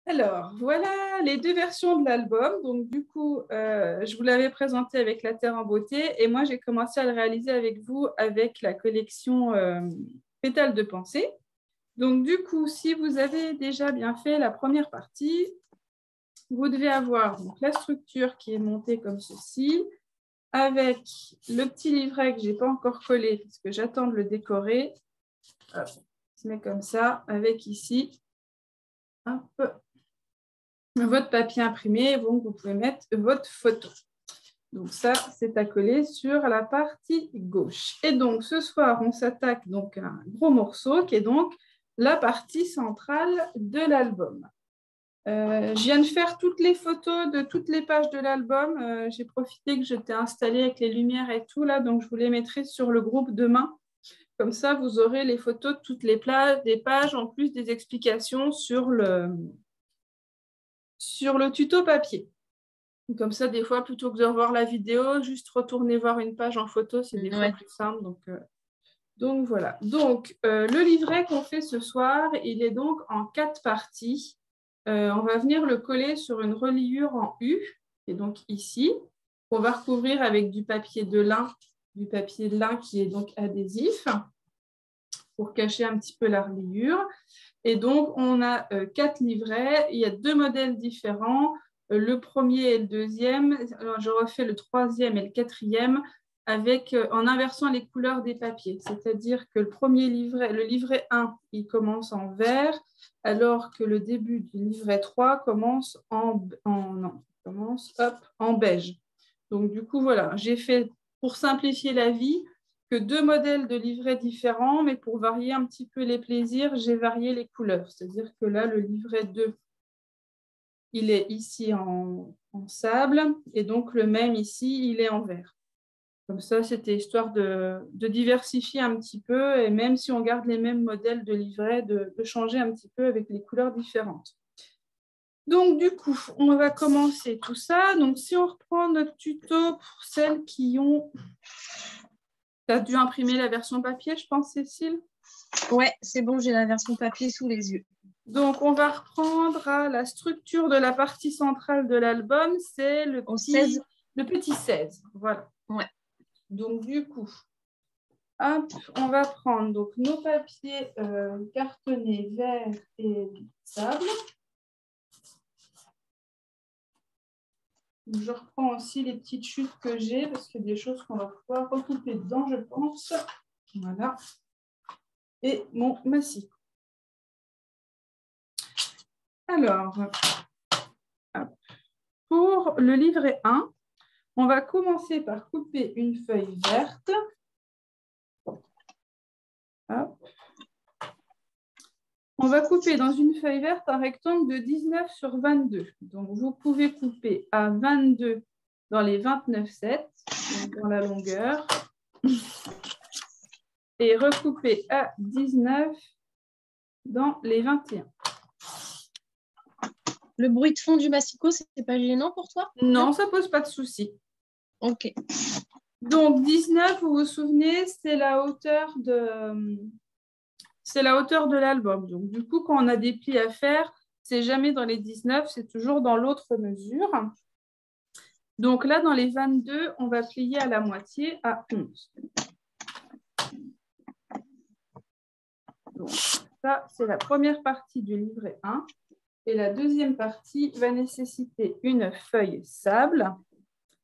Alors, voilà les deux versions de l'album. Donc, du coup, je vous l'avais présenté avec La Terre en beauté et moi, j'ai commencé à le réaliser avec vous avec la collection Pétales de pensée. Donc, du coup, si vous avez déjà bien fait la première partie, vous devez avoir donc, la structure qui est montée comme ceci, avec le petit livret que je n'ai pas encore collé parce que j'attends de le décorer. Hop, on se met comme ça, avec ici, hop, votre papier imprimé, donc vous pouvez mettre votre photo. Donc ça, c'est à coller sur la partie gauche. Et donc ce soir, on s'attaque donc à un gros morceau qui est donc la partie centrale de l'album. Je viens de faire toutes les photos de toutes les pages de l'album. J'ai profité que j'étais installée avec les lumières et tout là, donc je vous les mettrai sur le groupe demain. Comme ça, vous aurez les photos de toutes les pages, en plus des explications sur le tuto papier. Comme ça, des fois, plutôt que de revoir la vidéo, juste retourner voir une page en photo, c'est des fois plus simple. Donc voilà. Donc, le livret qu'on fait ce soir, il est donc en 4 parties. On va venir le coller sur une reliure en U, et donc ici, on va recouvrir avec du papier de lin qui est donc adhésif, pour cacher un petit peu la reliure. Et donc, on a 4 livrets. Il y a 2 modèles différents. Le premier et le deuxième. Je refais le troisième et le quatrième en inversant les couleurs des papiers. C'est-à-dire que le premier livret, le livret 1, il commence en vert, alors que le début du livret 3 commence en beige. Donc, du coup, voilà, j'ai fait, pour simplifier la vie, que 2 modèles de livrets différents, mais pour varier un petit peu les plaisirs, j'ai varié les couleurs. C'est-à-dire que là, le livret 2, il est ici en sable, et donc le même ici, il est en vert. Comme ça, c'était histoire de diversifier un petit peu, et même si on garde les mêmes modèles de livrets, de changer un petit peu avec les couleurs différentes. Donc, du coup, on va commencer tout ça. Donc, si on reprend notre tuto pour celles qui ont... Tu as dû imprimer la version papier, je pense, Cécile? Ouais, c'est bon, j'ai la version papier sous les yeux. Donc, on va reprendre à la structure de la partie centrale de l'album. C'est le petit 16. Voilà. Ouais. Donc, du coup, hop, on va prendre donc, nos papiers cartonnés verts et sable. Je reprends aussi les petites chutes que j'ai parce qu'il y a des choses qu'on va pouvoir recouper dedans, je pense. Voilà. Et mon massif. Alors, pour le livret 1, on va commencer par couper une feuille verte. Hop. On va couper dans une feuille verte un rectangle de 19 sur 22. Donc, vous pouvez couper à 22 dans les 29,7, dans la longueur, et recouper à 19 dans les 21. Le bruit de fond du massicot, c'est pas gênant pour toi? Non, ça ne pose pas de souci. Ok. Donc, 19, vous vous souvenez, c'est la hauteur de l'album. Donc, du coup, quand on a des plis à faire, c'est jamais dans les 19, c'est toujours dans l'autre mesure. Donc là, dans les 22, on va plier à la moitié à 11. Donc, ça, c'est la première partie du livret 1. Et la deuxième partie va nécessiter une feuille sable.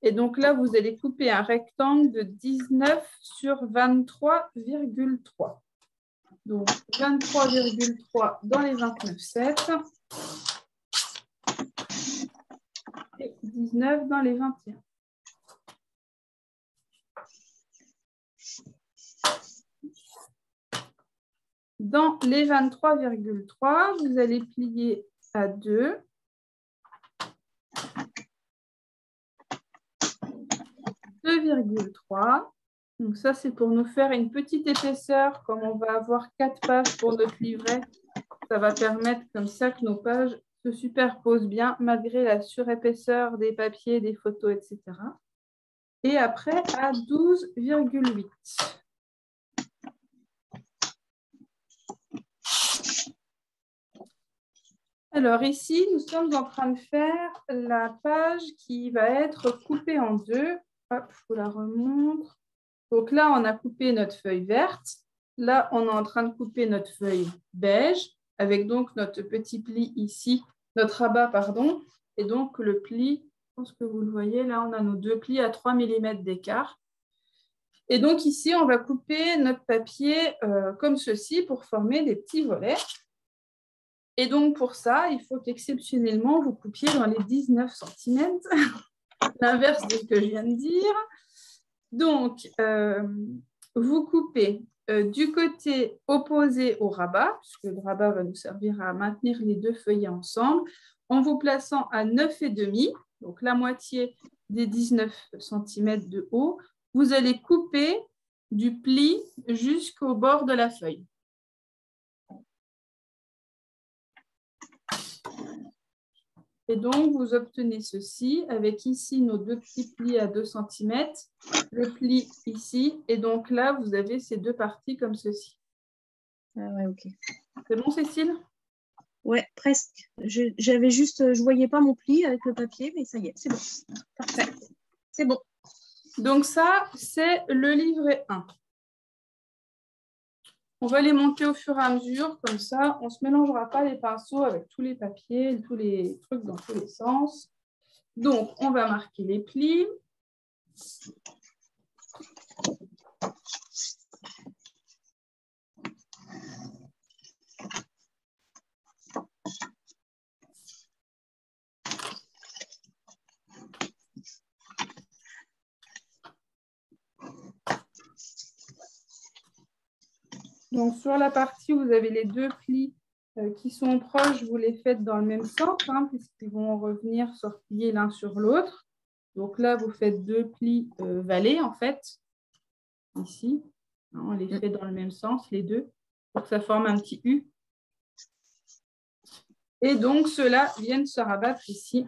Et donc là, vous allez couper un rectangle de 19 sur 23,3. Donc 23,3 dans les 29,7 et 19 dans les 21. Dans les 23,3, vous allez plier à 2. 2,3. Donc ça, c'est pour nous faire une petite épaisseur. Comme on va avoir 4 pages pour notre livret, ça va permettre comme ça que nos pages se superposent bien malgré la surépaisseur des papiers, des photos, etc. Et après, à 12,8. Alors ici, nous sommes en train de faire la page qui va être coupée en deux. Hop, je vous la remontre. Donc là, on a coupé notre feuille verte. Là, on est en train de couper notre feuille beige avec donc notre petit pli ici, notre rabat, pardon. Et donc le pli, je pense que vous le voyez, là, on a nos deux plis à 3 mm d'écart. Et donc ici, on va couper notre papier comme ceci pour former des petits volets. Et donc pour ça, il faut qu'exceptionnellement, vous coupiez dans les 19 cm, l'inverse de ce que je viens de dire. Donc, vous coupez du côté opposé au rabat, puisque le rabat va nous servir à maintenir les deux feuillets ensemble, en vous plaçant à 9,5, donc la moitié des 19 cm de haut. Vous allez couper du pli jusqu'au bord de la feuille. Et donc, vous obtenez ceci avec ici nos deux petits plis à 2 cm, le pli ici, et donc là, vous avez ces deux parties comme ceci. Ah ouais, ok. C'est bon, Cécile? Ouais, presque. Je voyais pas mon pli avec le papier, mais ça y est, c'est bon. Parfait. C'est bon. Donc ça, c'est le livret 1. On va les monter au fur et à mesure, comme ça, on ne se mélangera pas les pinceaux avec tous les papiers, tous les trucs dans tous les sens. Donc, on va marquer les plis. Donc, sur la partie où vous avez les deux plis qui sont proches, vous les faites dans le même sens, puisqu'ils vont revenir s'ortiller l'un sur l'autre. Donc là, vous faites deux plis vallés, en fait, ici. On les fait dans le même sens, les deux, pour que ça forme un petit U. Et donc, ceux-là viennent se rabattre ici.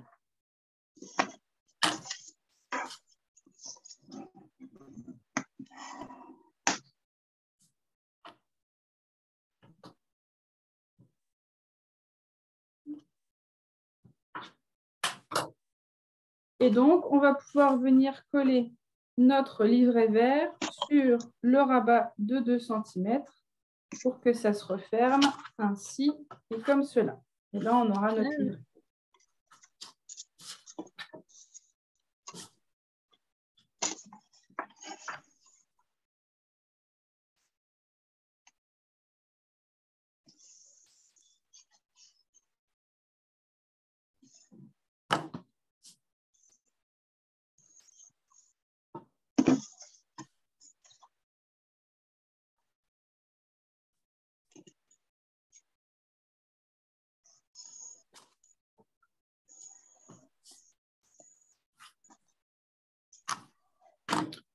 Et donc, on va pouvoir venir coller notre livret vert sur le rabat de 2 cm pour que ça se referme ainsi et comme cela. Et là, on aura notre livret.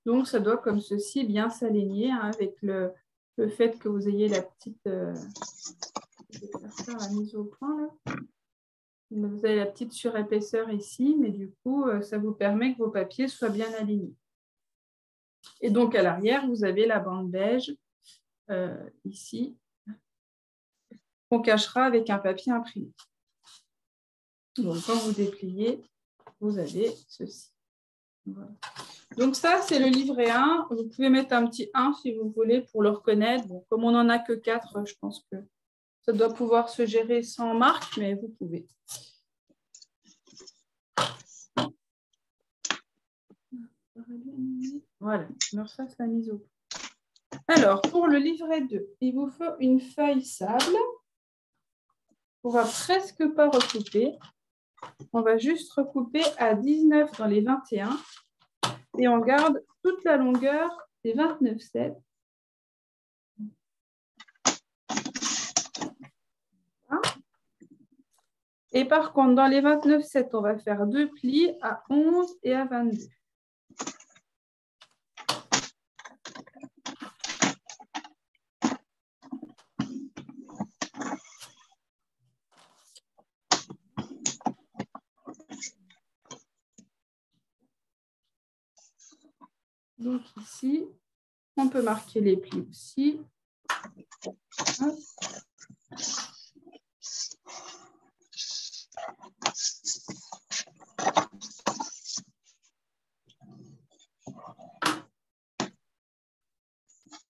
Donc, ça doit comme ceci bien s'aligner avec le fait que vous ayez la petite... je vais faire ça, la mise au point, là. Vous avez la petite surépaisseur ici, mais du coup, ça vous permet que vos papiers soient bien alignés. Et donc, à l'arrière, vous avez la bande beige, ici, qu'on cachera avec un papier imprimé. Donc, quand vous dépliez, vous avez ceci. Voilà. Donc ça, c'est le livret 1. Vous pouvez mettre un petit 1 si vous voulez pour le reconnaître. Bon, comme on n'en a que 4, je pense que ça doit pouvoir se gérer sans marque, mais vous pouvez. Voilà, je me refasse la mise au point. Alors, pour le livret 2, il vous faut une feuille sable. On ne va presque pas recouper. On va juste recouper à 19 dans les 21 et on garde toute la longueur des 29,7. Et par contre, dans les 29,7, on va faire deux plis à 11 et à 22. Donc ici, on peut marquer les plis aussi. Hop.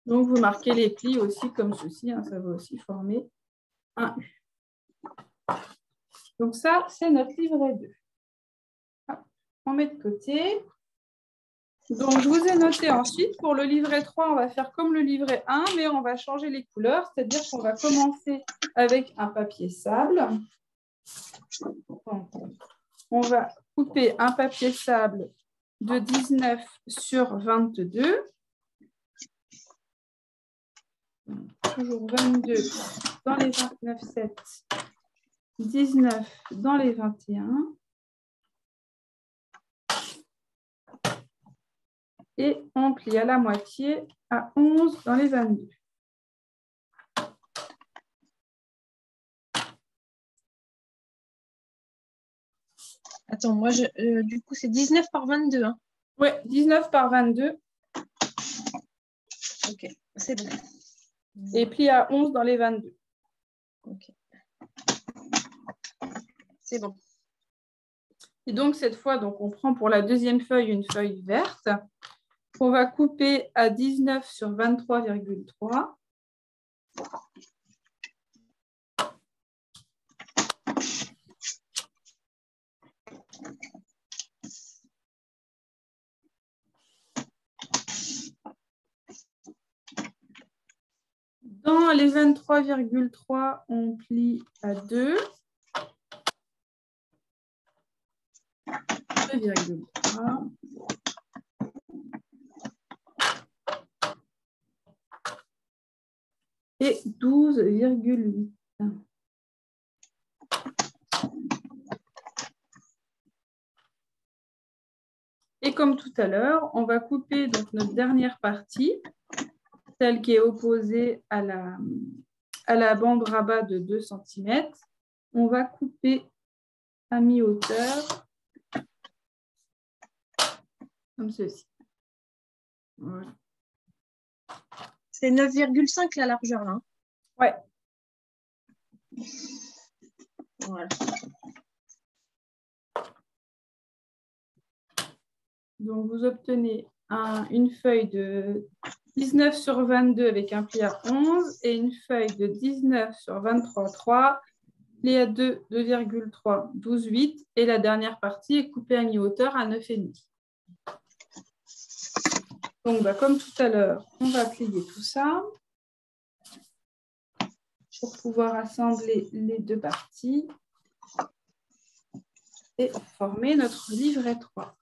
Donc, vous marquez les plis aussi comme ceci, hein, ça va aussi former un U. Donc, ça, c'est notre livret 2. Hop, on met de côté. Donc, je vous ai noté ensuite, pour le livret 3, on va faire comme le livret 1, mais on va changer les couleurs, c'est-à-dire qu'on va commencer avec un papier sable. Donc, on va couper un papier sable de 19 sur 22. Toujours 22 dans les 29,7, 19 dans les 21. Et on plie à la moitié à 11 dans les 22. Attends, moi, du coup, c'est 19 par 22. Hein. Oui, 19 par 22. Ok, c'est bon. Et plie à 11 dans les 22. Ok. C'est bon. Et donc, cette fois, donc, on prend pour la deuxième feuille une feuille verte qu'on va couper à 19 sur 23,3. Dans les 23,3, on plie à 2. 2,3. Et 12,8. Et comme tout à l'heure, on va couper donc notre dernière partie, celle qui est opposée à la bande rabat de 2 cm. On va couper à mi-hauteur, comme ceci. Voilà. C'est 9,5 la largeur, là. Ouais. Voilà. Donc, vous obtenez une feuille de 19 sur 22 avec un pli à 11 et une feuille de 19 sur 23,3, pli à 2, 2,3, 12,8 et la dernière partie est coupée à mi-hauteur à 9,5. Donc, comme tout à l'heure, on va plier tout ça pour pouvoir assembler les deux parties et former notre livret 3.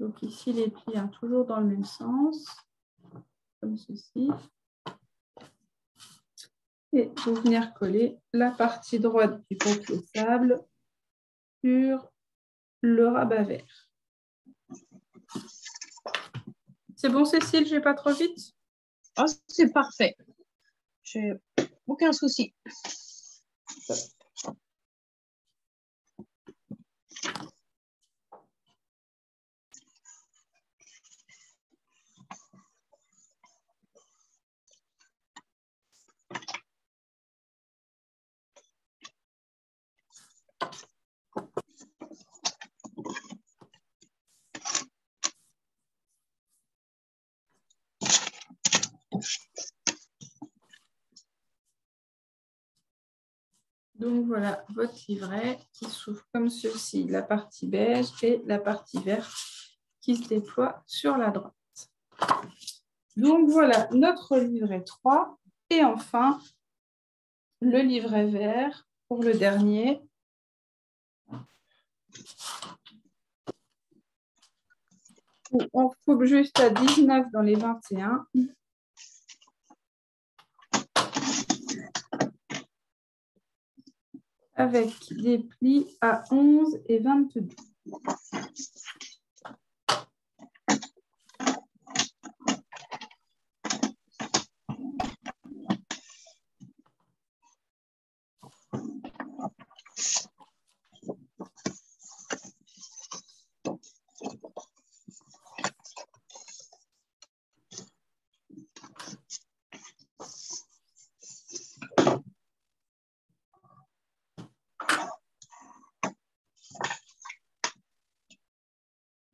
Donc ici, les plis toujours dans le même sens, comme ceci. Et vous venir coller la partie droite du papier sable sur le rabat vert. C'est bon, Cécile, je vais pas trop vite? Oh, c'est parfait. J'ai aucun souci. Donc voilà votre livret qui s'ouvre comme ceci, la partie beige et la partie verte qui se déploie sur la droite. Donc voilà notre livret 3 et enfin le livret vert pour le dernier. On coupe juste à 19 dans les 21. Avec des plis à 11 et 22.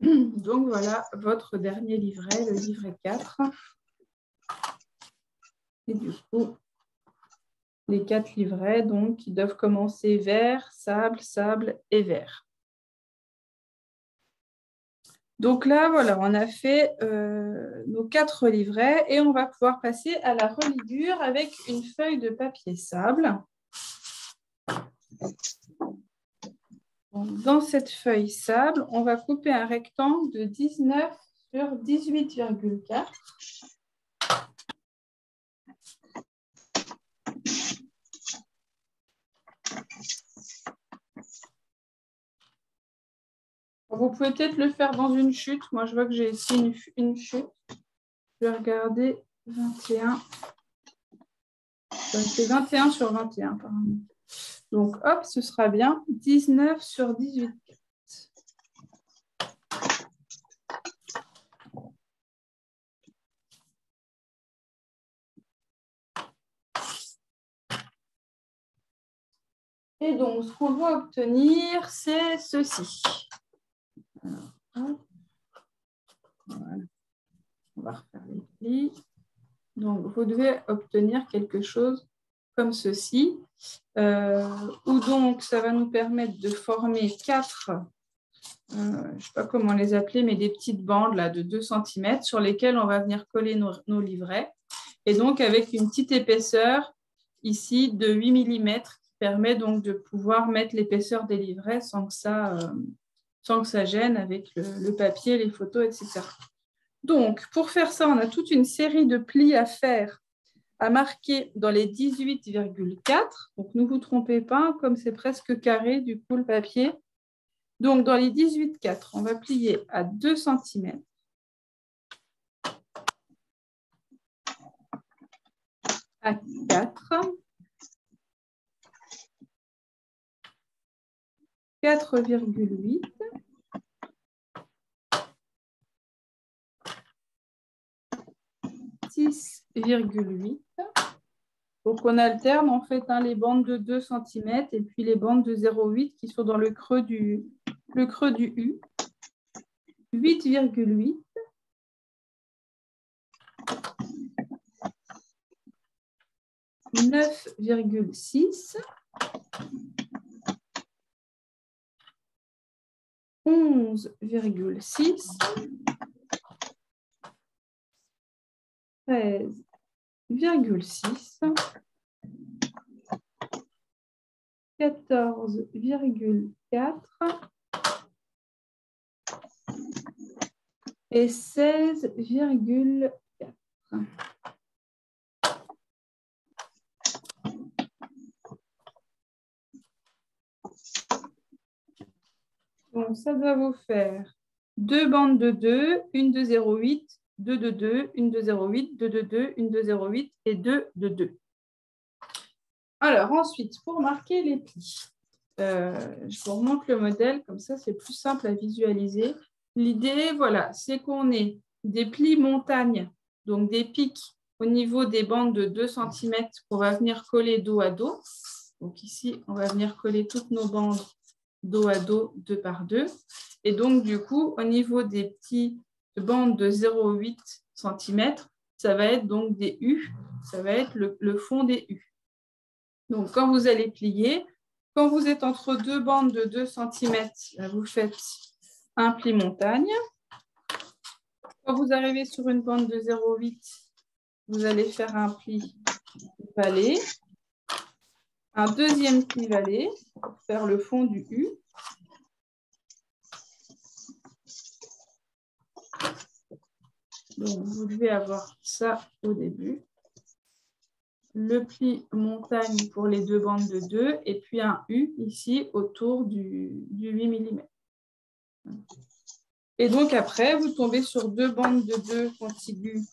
Donc, voilà votre dernier livret, le livret 4. Et du coup, les 4 livrets, donc, qui doivent commencer vert, sable, sable et vert. Donc là, voilà, on a fait nos 4 livrets et on va pouvoir passer à la reliure avec une feuille de papier sable. Donc, dans cette feuille sable, on va couper un rectangle de 19 sur 18,4. Vous pouvez peut-être le faire dans une chute. Moi, je vois que j'ai ici une chute. Je vais regarder 21. C'est 21 sur 21, apparemment. Donc, hop, ce sera bien 19 sur 18. Et donc, ce qu'on doit obtenir, c'est ceci. Alors, voilà. On va refaire les plis. Donc, vous devez obtenir quelque chose comme ceci, où donc ça va nous permettre de former 4, je ne sais pas comment les appeler, mais des petites bandes là, de 2 cm sur lesquelles on va venir coller nos livrets. Et donc, avec une petite épaisseur ici de 8 mm qui permet donc de pouvoir mettre l'épaisseur des livrets sans que ça gêne avec le papier, les photos, etc. Donc, pour faire ça, on a toute une série de plis à faire, à marquer dans les 18,4. Donc, ne vous trompez pas, comme c'est presque carré, du coup, le papier. Donc, dans les 18,4, on va plier à 2 cm. À 4. 4,8. 6,8. Donc, on alterne en fait les bandes de 2 cm et puis les bandes de 0,8 qui sont dans le creux du U. 8,8. 9,6. 11,6. 13,6. 14,4 et 16,4. Donc, ça doit vous faire 2 bandes de 2, une de 0,8, 2 de 2, une de 0,8, 2 de 2, une de 0,8 et 2 de 2. Alors, ensuite, pour marquer les plis, je vous remonte le modèle, comme ça, c'est plus simple à visualiser. L'idée, voilà, c'est qu'on ait des plis montagnes, donc des pics au niveau des bandes de 2 cm qu'on va venir coller dos à dos. Donc ici, on va venir coller toutes nos bandes dos à dos, 2 par 2. Et donc, du coup, au niveau des petites bandes de 0,8 cm, ça va être donc des U, ça va être le fond des U. Donc, quand vous allez plier, quand vous êtes entre 2 bandes de 2 cm, vous faites un pli montagne. Quand vous arrivez sur une bande de 0,8, vous allez faire un pli valet. Un deuxième pli valet pour faire le fond du U. Donc, vous devez avoir ça au début. Le pli montagne pour les 2 bandes de 2 et puis un U ici autour du 8 mm. Et donc, après, vous tombez sur 2 bandes de 2 contiguës.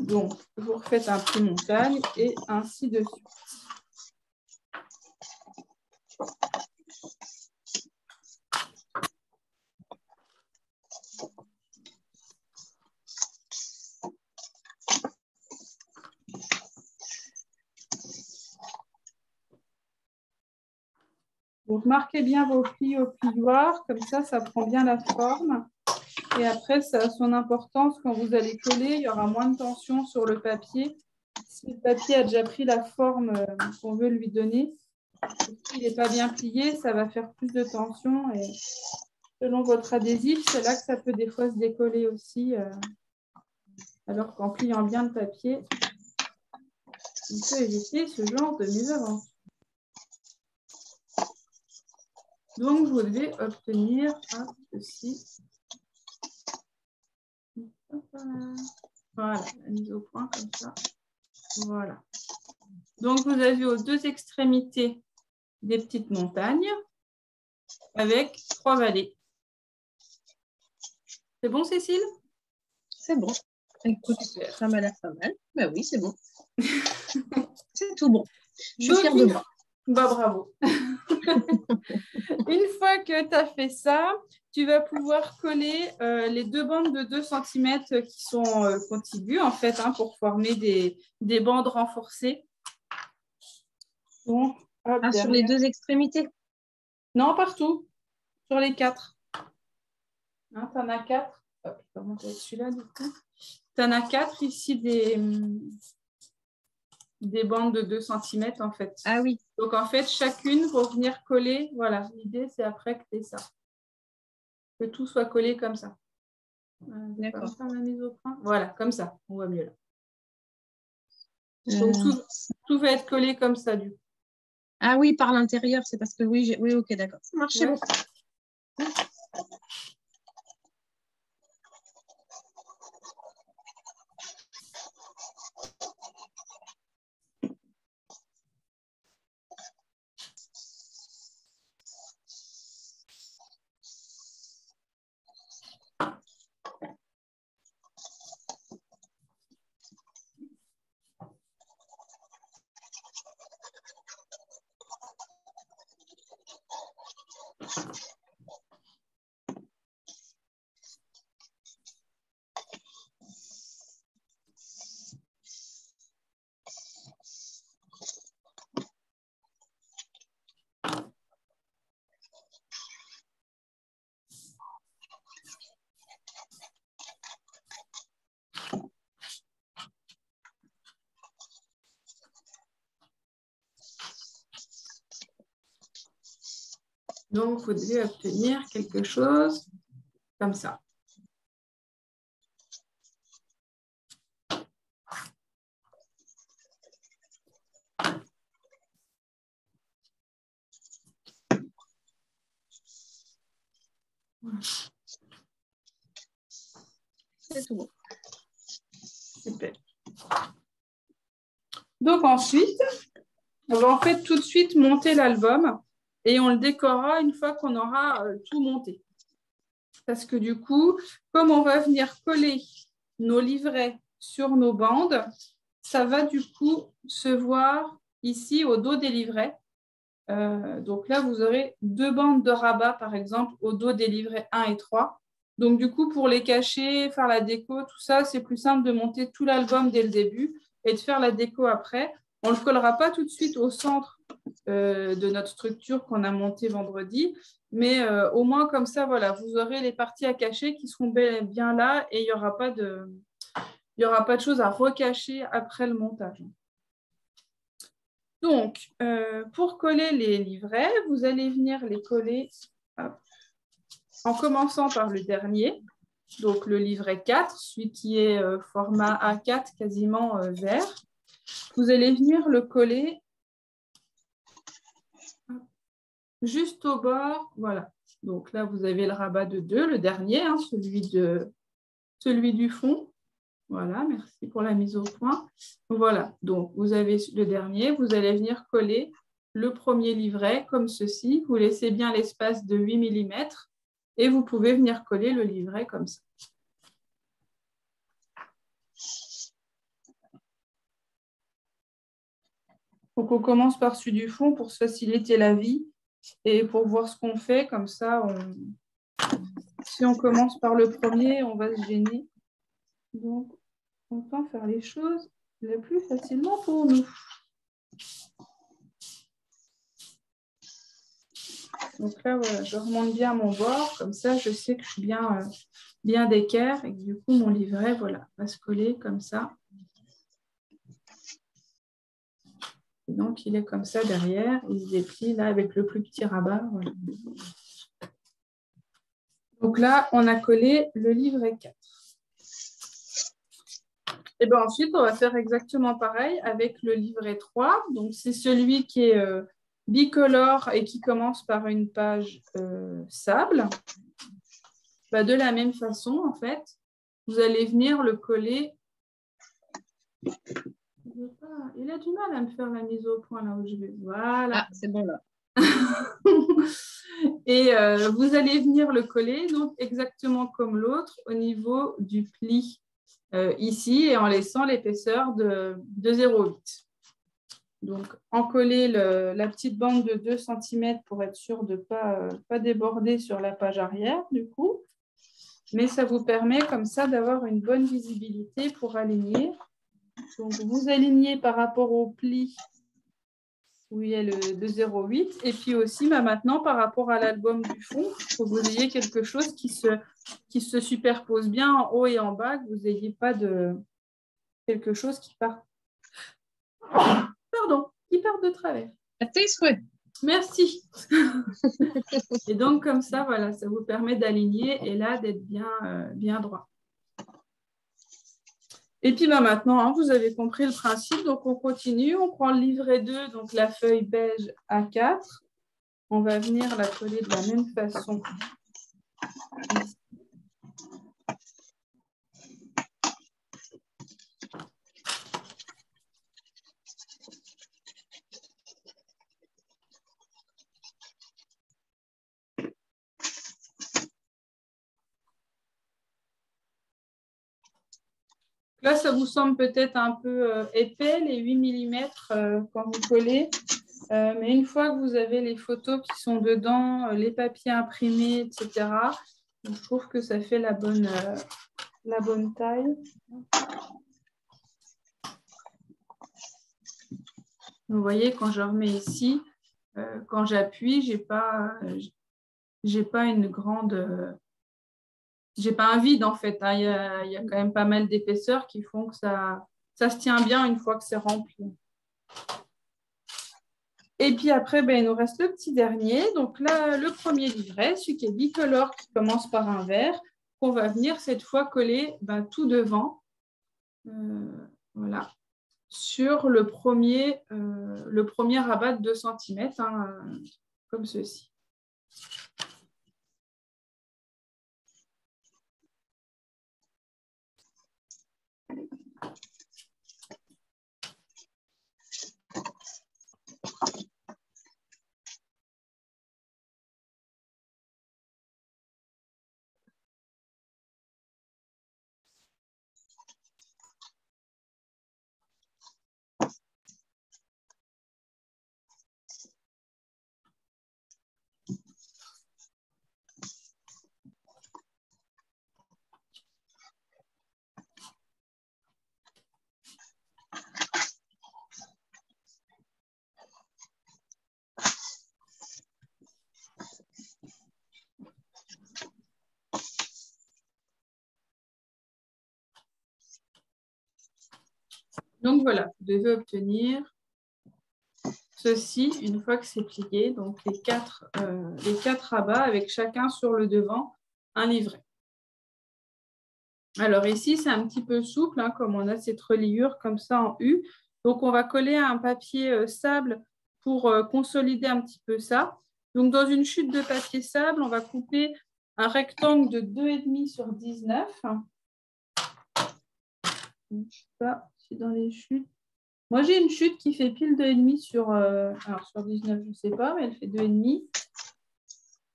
Donc, vous refaites un pli montagne et ainsi de suite. Donc, marquez bien vos plis au plioir, comme ça prend bien la forme. Et après, ça a son importance. Quand vous allez coller, il y aura moins de tension sur le papier. Si le papier a déjà pris la forme qu'on veut lui donner, s'il n'est pas bien plié, ça va faire plus de tension. Et selon votre adhésif, c'est là que ça peut des fois se décoller aussi. Alors qu'en pliant bien le papier, on peut éviter ce genre de mésaventure. Donc, vous devez obtenir ceci. Voilà, la mise au point comme ça. Voilà. Donc, vous avez aux deux extrémités des petites montagnes avec 3 vallées. C'est bon, Cécile? C'est bon. Écoute, super. Ça m'a l'air pas mal. Ben oui, c'est bon. C'est tout bon. Je suis Donc, fière de moi. Bah, bravo. Une fois que tu as fait ça, tu vas pouvoir coller les 2 bandes de 2 cm qui sont contiguës, en fait, hein, pour former des bandes renforcées. Bon, hop, sur les 2 extrémités? Non, partout, sur les 4. Hein, tu en as 4. Hop, je vais remonter avec celui-là, du coup. Tu en as 4 ici, des bandes de 2 cm, en fait. Ah oui. Donc, en fait, chacune va venir coller. Voilà, l'idée, c'est après que tu aies ça. Que tout soit collé comme ça. D'accord. La mise au point. Voilà, comme ça. On voit mieux là. Donc, tout va être collé comme ça, du coup. Ah oui, par l'intérieur, c'est parce que oui, ok, d'accord. Ça marche, c'est bon. Donc, vous devez obtenir quelque chose comme ça. C'est tout bon. Super. Donc, ensuite, on va en fait tout de suite monter l'album et on le décorera une fois qu'on aura tout monté. Parce que du coup, comme on va venir coller nos livrets sur nos bandes, ça va du coup se voir ici au dos des livrets. Donc là, vous aurez 2 bandes de rabat, par exemple, au dos des livrets 1 et 3. Donc du coup, pour les cacher, faire la déco, tout ça, c'est plus simple de monter tout l'album dès le début et de faire la déco après. On ne le collera pas tout de suite au centre de notre structure qu'on a montée vendredi, mais au moins comme ça, voilà, vous aurez les parties à cacher qui seront bien là et il n'y aura pas de choses à recacher après le montage. Donc, pour coller les livrets, vous allez venir les coller en commençant par le dernier, donc le livret 4, celui qui est format A4 quasiment vert. Vous allez venir le coller juste au bord, voilà. Donc là, vous avez le rabat de 2, le dernier, hein, celui du fond. Voilà, merci pour la mise au point. Voilà, donc vous avez le dernier, vous allez venir coller le premier livret comme ceci. Vous laissez bien l'espace de 8 mm et vous pouvez venir coller le livret comme ça. Donc on commence par celui du fond pour se faciliter la vie et pour voir ce qu'on fait. Comme ça, si on commence par le premier, on va se gêner. Donc, on peut faire les choses le plus facilement pour nous. Donc là, voilà, je remonte bien mon bord, comme ça, je sais que je suis bien bien d'équerre et que, du coup, mon livret, voilà, va se coller comme ça. Et donc, il est comme ça derrière. Il se déplie là avec le plus petit rabat. Voilà. Donc là, on a collé le livret 4. Et bien ensuite, on va faire exactement pareil avec le livret 3. Donc, c'est celui qui est bicolore et qui commence par une page sable. Bah, de la même façon, en fait, vous allez venir le coller. Il a du mal à me faire la mise au point là où je vais. Voilà. Ah, c'est bon là. Et vous allez venir le coller, donc exactement comme l'autre, au niveau du pli ici, et en laissant l'épaisseur de 0,8. Donc, encoller la petite bande de 2 cm pour être sûr de ne pas déborder sur la page arrière, du coup. Mais ça vous permet comme ça d'avoir une bonne visibilité pour aligner. Donc, vous alignez par rapport au pli où il y a le 0,8. Et puis aussi, maintenant, par rapport à l'album du fond, il faut que vous ayez quelque chose qui se superpose bien en haut et en bas, que vous n'ayez pas quelque chose qui part. Pardon, qui part de travers. À tes souhaits. Merci. Et donc, comme ça, voilà, ça vous permet d'aligner et là, d'être bien droit. Et puis maintenant, hein, vous avez compris le principe. Donc, on continue. On prend le livret 2, donc la feuille beige A4. On va venir la coller de la même façon. Là, ça vous semble peut-être un peu épais, les 8 mm quand vous collez. Mais une fois que vous avez les photos qui sont dedans, les papiers imprimés, etc., je trouve que ça fait la bonne taille. Vous voyez, quand je remets ici, quand j'appuie, j'ai pas une grande... j'ai pas un vide en fait. Hein. Il y a quand même pas mal d'épaisseur qui font que ça se tient bien une fois que c'est rempli. Et puis après, il nous reste le petit dernier. Donc là, le premier livret, celui qui est bicolore, qui commence par un vert, qu'on va venir cette fois coller tout devant. Voilà. Sur le premier rabat de 2 cm, hein, comme ceci. Donc voilà, vous devez obtenir ceci une fois que c'est plié. Donc les quatre rabats avec chacun sur le devant un livret. Alors ici, c'est un petit peu souple, hein, comme on a cette reliure comme ça en U. Donc on va coller un papier sable pour consolider un petit peu ça. Donc dans une chute de papier sable, on va couper un rectangle de 2,5 sur 19. Je ne sais pas si dans les chutes. Moi, j'ai une chute qui fait pile 2,5 sur... alors, sur 19, je ne sais pas, mais elle fait 2,5.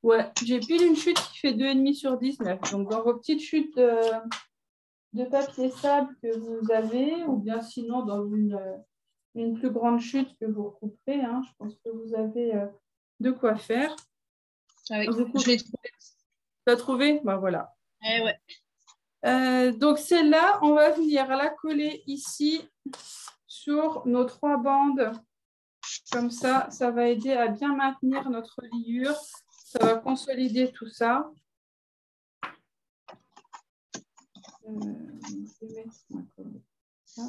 Ouais, j'ai pile une chute qui fait 2,5 sur 19. Donc, dans vos petites chutes de papier sable que vous avez, ou bien sinon dans une plus grande chute que vous recouperez, hein, je pense que vous avez de quoi faire. Ah oui, je l'ai trouvé. Tu l'as trouvé? Ben, voilà. Eh ouais. Donc, celle-là, on va venir la coller ici sur nos 3 bandes. Comme ça, ça va aider à bien maintenir notre liure. Ça va consolider tout ça. Je vais mettre ma colle là.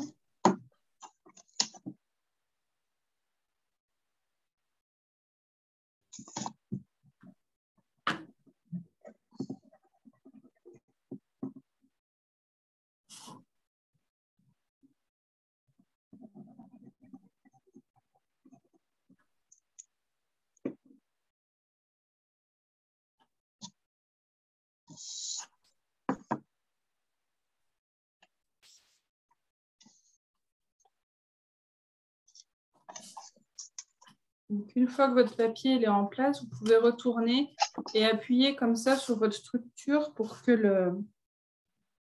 Donc, une fois que votre papier est en place, vous pouvez retourner et appuyer comme ça sur votre structure pour que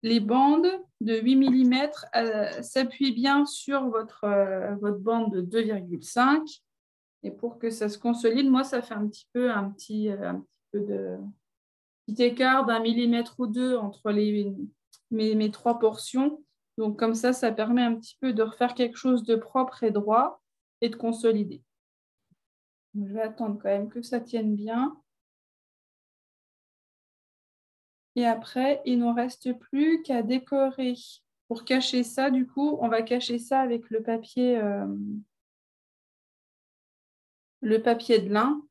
les bandes de 8 mm s'appuient bien sur votre bande de 2,5. Et pour que ça se consolide, moi, ça fait un petit peu de petit écart d'1 millimètre ou deux entre mes trois portions. Donc, comme ça permet un petit peu de refaire quelque chose de propre et droit et de consolider. Je vais attendre quand même que ça tienne bien. Et après, il ne nous reste plus qu'à décorer. Pour cacher ça, du coup, on va cacher ça avec le papier de lin.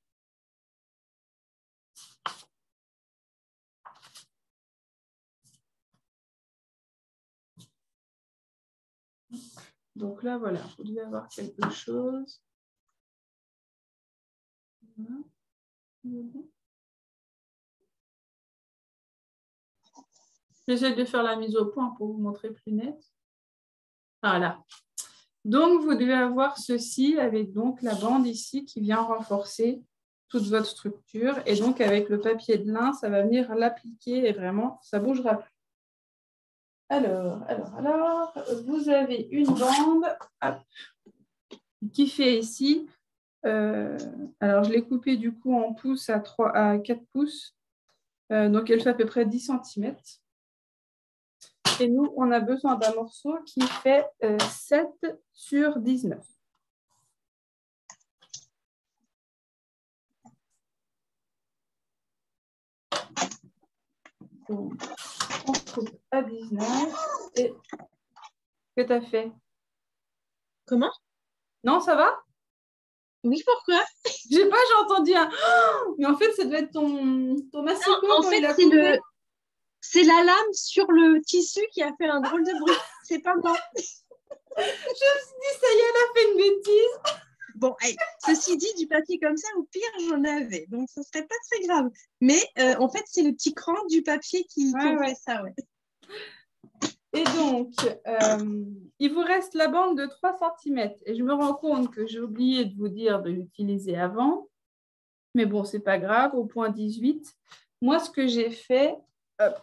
Donc là, voilà, vous devez avoir quelque chose. Voilà. J'essaie de faire la mise au point pour vous montrer plus net. Voilà. Donc, vous devez avoir ceci avec donc la bande ici qui vient renforcer toute votre structure. Et donc, avec le papier de lin, ça va venir l'appliquer et vraiment, ça ne bougera plus. Alors, vous avez une bande qui fait ici. Alors, je l'ai coupée du coup en pouces à 4 pouces. Donc, elle fait à peu près 10 cm. Et nous, on a besoin d'un morceau qui fait 7 sur 19. Donc, on coupe à 19. Et que tu as fait? Comment? Non, ça va? Oui, pourquoi? Je sais pas, j'ai entendu un... Oh, mais en fait, ça doit être ton massicot quand il a coupé. C'est la lame sur le tissu qui a fait un drôle de bruit. C'est pas moi. Je me suis dit, ça y est, elle a fait une bêtise. Bon, hey, ceci dit, du papier comme ça, au pire, j'en avais. Donc, ce serait pas très grave. Mais en fait, c'est le petit cran du papier qui fait ça. Ouais. Et donc, il vous reste la bande de 3 cm. Et je me rends compte que j'ai oublié de vous dire de l'utiliser avant. Mais bon, c'est pas grave, au point 18. Moi, ce que j'ai fait, hop,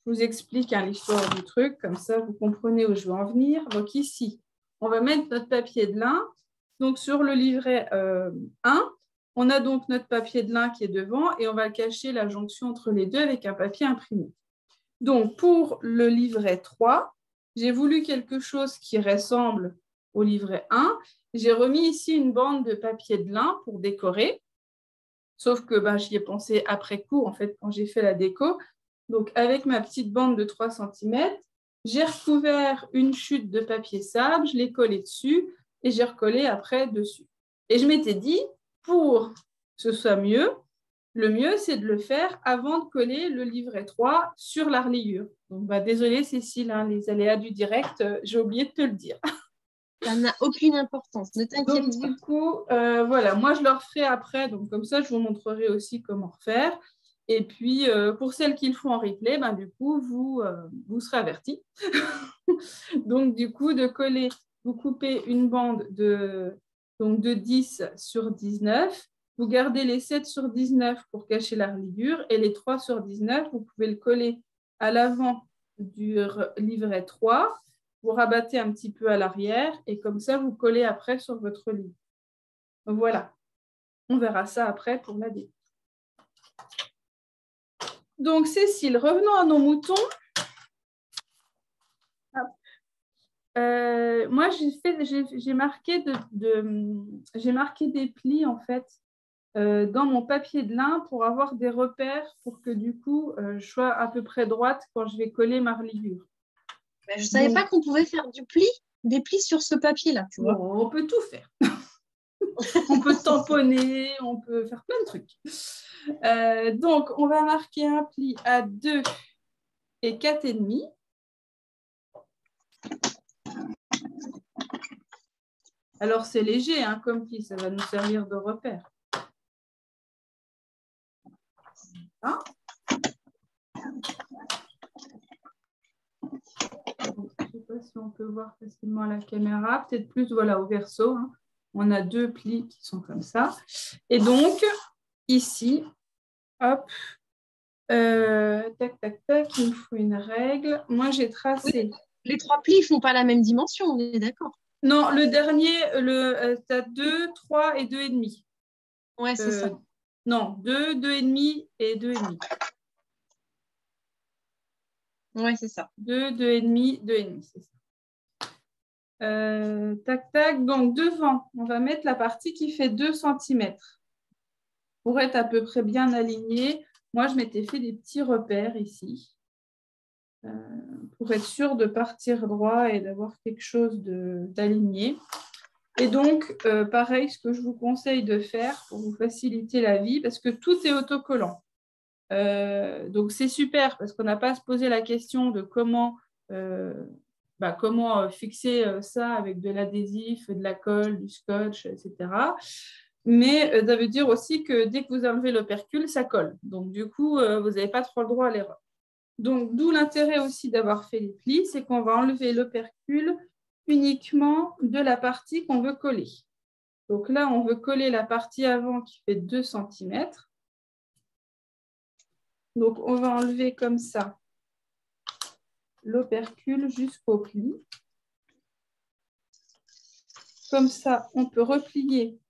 je vous explique l'histoire du truc, comme ça, vous comprenez où je veux en venir. Donc ici, on va mettre notre papier de lin. Donc sur le livret 1, on a donc notre papier de lin qui est devant et on va cacher la jonction entre les deux avec un papier imprimé. Donc pour le livret 3, j'ai voulu quelque chose qui ressemble au livret 1. J'ai remis ici une bande de papier de lin pour décorer. Sauf que j'y ai pensé après coup, en fait, quand j'ai fait la déco. Donc, avec ma petite bande de 3 cm, j'ai recouvert une chute de papier sable, je l'ai collé dessus et j'ai recollé après dessus. Et je m'étais dit, pour que ce soit mieux, le mieux, c'est de le faire avant de coller le livret 3 sur la reliure. Donc, désolée, Cécile, les aléas du direct, j'ai oublié de te le dire. Ça n'a aucune importance, ne t'inquiète pas. Donc, du coup, voilà, moi, je le referai après. Donc, comme ça, je vous montrerai aussi comment refaire. Et puis, pour celles qui le font en replay, du coup, vous serez avertis. Donc, du coup, de coller, vous coupez une bande de 10 sur 19. Vous gardez les 7 sur 19 pour cacher la reliure. Et les 3 sur 19, vous pouvez le coller à l'avant du livret 3. Vous rabattez un petit peu à l'arrière et comme ça, vous collez après sur votre livre. Voilà. On verra ça après pour la déco. Donc, Cécile, revenons à nos moutons. Moi, j'ai marqué des plis, en fait, dans mon papier de lin pour avoir des repères pour que, du coup, je sois à peu près droite quand je vais coller ma reliure. Je ne savais pas qu'on pouvait faire des plis sur ce papier-là, tu vois. Bon, on peut tout faire. On peut tamponner, on peut faire plein de trucs. Donc, on va marquer un pli à 2 et 4,5. Alors, c'est léger hein, comme pli, ça va nous servir de repère. Hein? Je ne sais pas si on peut voir facilement à la caméra, peut-être plus voilà, au verso. Hein. On a 2 plis qui sont comme ça. Et donc, ici, hop, tac, tac, tac, il nous faut une règle. Moi, j'ai tracé. Oui, les 3 plis ne font pas la même dimension, on est d'accord. Non, le dernier, tu as 2, 3 et 2,5. Ouais, c'est ça. Non, 2, 2,5 et 2,5. Ouais, c'est ça. 2, 2,5, 2,5, c'est ça. Tac, tac. Donc, devant, on va mettre la partie qui fait 2 cm. Pour être à peu près bien aligné, moi, je m'étais fait des petits repères ici. Pour être sûr de partir droit et d'avoir quelque chose d'aligné. Et donc, pareil, ce que je vous conseille de faire pour vous faciliter la vie, parce que tout est autocollant. Donc, c'est super parce qu'on n'a pas à se poser la question de comment fixer ça avec de l'adhésif, de la colle, du scotch, etc. Mais ça veut dire aussi que dès que vous enlevez l'opercule, ça colle. Donc, du coup, vous n'avez pas trop le droit à l'erreur. Donc, d'où l'intérêt aussi d'avoir fait les plis, c'est qu'on va enlever l'opercule uniquement de la partie qu'on veut coller. Donc là, on veut coller la partie avant qui fait 2 cm. Donc, on va enlever comme ça l'opercule jusqu'au pli. Comme ça, on peut replier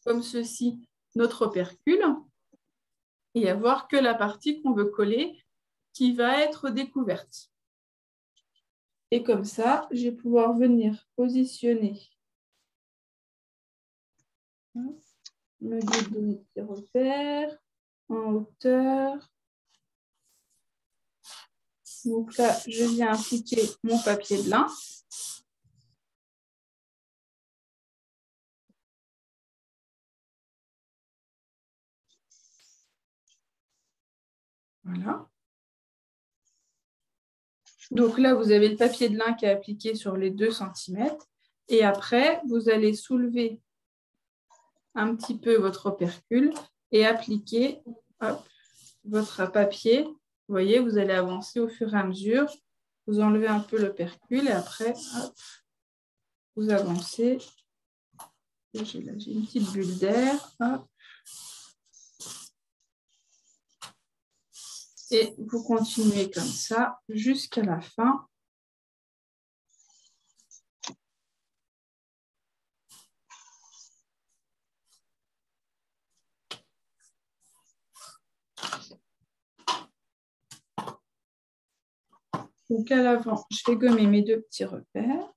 comme ceci notre opercule et avoir que la partie qu'on veut coller qui va être découverte. Et comme ça, je vais pouvoir venir positionner me guide de mes petits repères en hauteur. Donc là, je viens appliquer mon papier de lin. Voilà. Donc là, vous avez le papier de lin qui est appliqué sur les 2 cm. Et après, vous allez soulever un petit peu votre opercule et appliquer votre papier. Vous voyez, vous allez avancer au fur et à mesure. Vous enlevez un peu l'opercule et après, hop, vous avancez. J'ai une petite bulle d'air. Et vous continuez comme ça jusqu'à la fin. Donc à l'avant, je vais gommer mes 2 petits repères.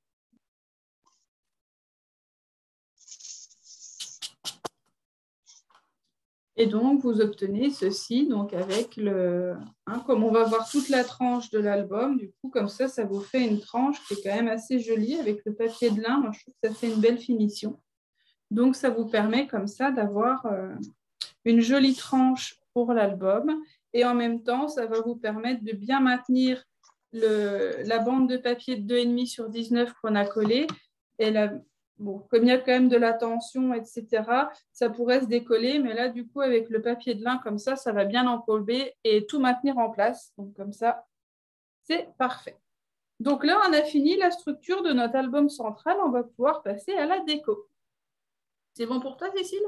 Et donc, vous obtenez ceci donc avec le... comme on va voir toute la tranche de l'album, du coup, comme ça vous fait une tranche qui est quand même assez jolie avec le papier de lin. Moi, je trouve que ça fait une belle finition. Donc, ça vous permet comme ça d'avoir une jolie tranche pour l'album. Et en même temps, ça va vous permettre de bien maintenir la bande de papier de 2,5 sur 19 qu'on a collée. Et bon, comme il y a quand même de la tension, etc., ça pourrait se décoller. Mais là, du coup, avec le papier de lin comme ça va bien encolber et tout maintenir en place. Donc, comme ça, c'est parfait. Donc là, on a fini la structure de notre album central. On va pouvoir passer à la déco. C'est bon pour toi, Cécile?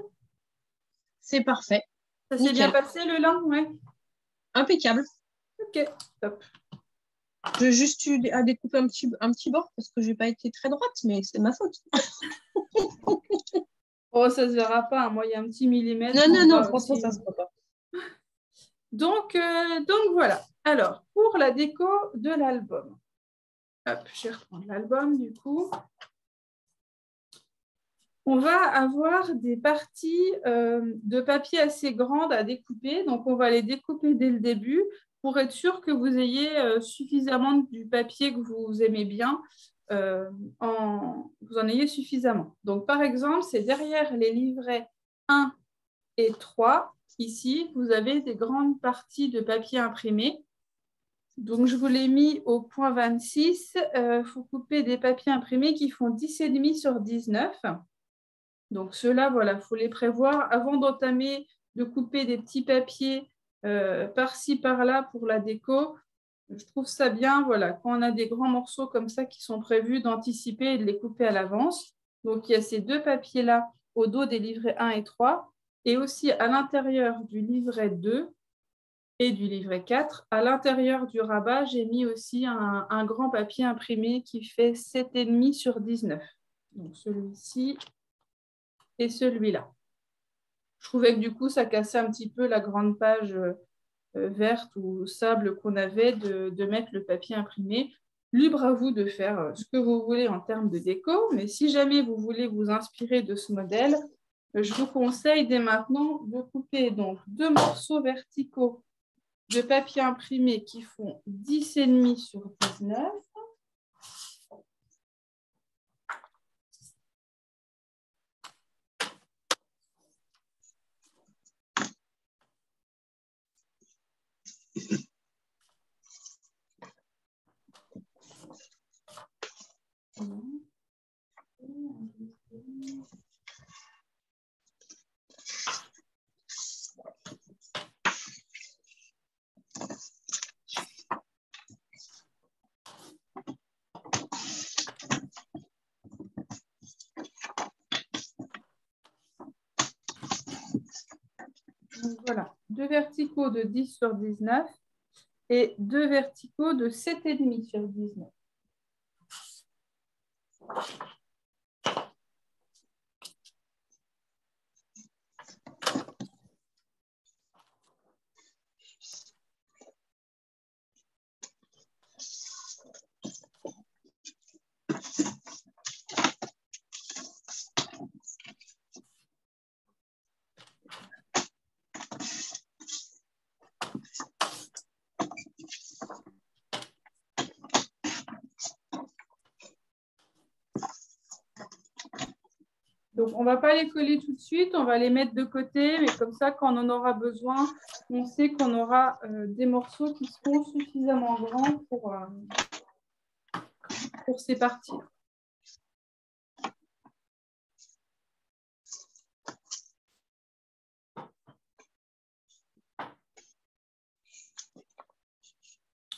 C'est parfait. Ça s'est bien passé, le lin? Ouais. Impeccable. Ok, top. J'ai juste eu à découper un petit bord parce que je n'ai pas été très droite, mais c'est ma faute. Oh, ça ne se verra pas. Moi, il y a un petit millimètre. Non, franchement, ça ne se voit pas. Donc voilà. Alors, pour la déco de l'album. Hop, je vais reprendre l'album du coup. On va avoir des parties de papier assez grandes à découper. Donc, on va les découper dès le début pour être sûr que vous ayez suffisamment du papier que vous aimez bien, vous en ayez suffisamment. Donc, par exemple, c'est derrière les livrets 1 et 3. Ici, vous avez des grandes parties de papier imprimé. Donc, je vous l'ai mis au point 26. Il faut couper des papiers imprimés qui font 10,5 sur 19. Donc, ceux-là, voilà, il faut les prévoir avant d'entamer, de couper des petits papiers par-ci, par-là pour la déco. Je trouve ça bien, voilà, quand on a des grands morceaux comme ça qui sont prévus, d'anticiper et de les couper à l'avance. Donc, il y a ces deux papiers-là au dos des livrets 1 et 3 et aussi à l'intérieur du livret 2 et du livret 4. À l'intérieur du rabat, j'ai mis aussi un grand papier imprimé qui fait 7,5 sur 19. Donc, celui-ci et celui-là. Je trouvais que du coup, ça cassait un petit peu la grande page verte ou sable qu'on avait de mettre le papier imprimé. Libre à vous de faire ce que vous voulez en termes de déco, mais si jamais vous voulez vous inspirer de ce modèle, je vous conseille dès maintenant de couper donc 2 morceaux verticaux de papier imprimé qui font 10,5 sur 19. Donc voilà, 2 verticaux de 10 sur 19 et 2 verticaux de 7,5 sur 19. Donc, on ne va pas les coller tout de suite, on va les mettre de côté, mais comme ça, quand on en aura besoin, on sait qu'on aura des morceaux qui seront suffisamment grands pour ces parties.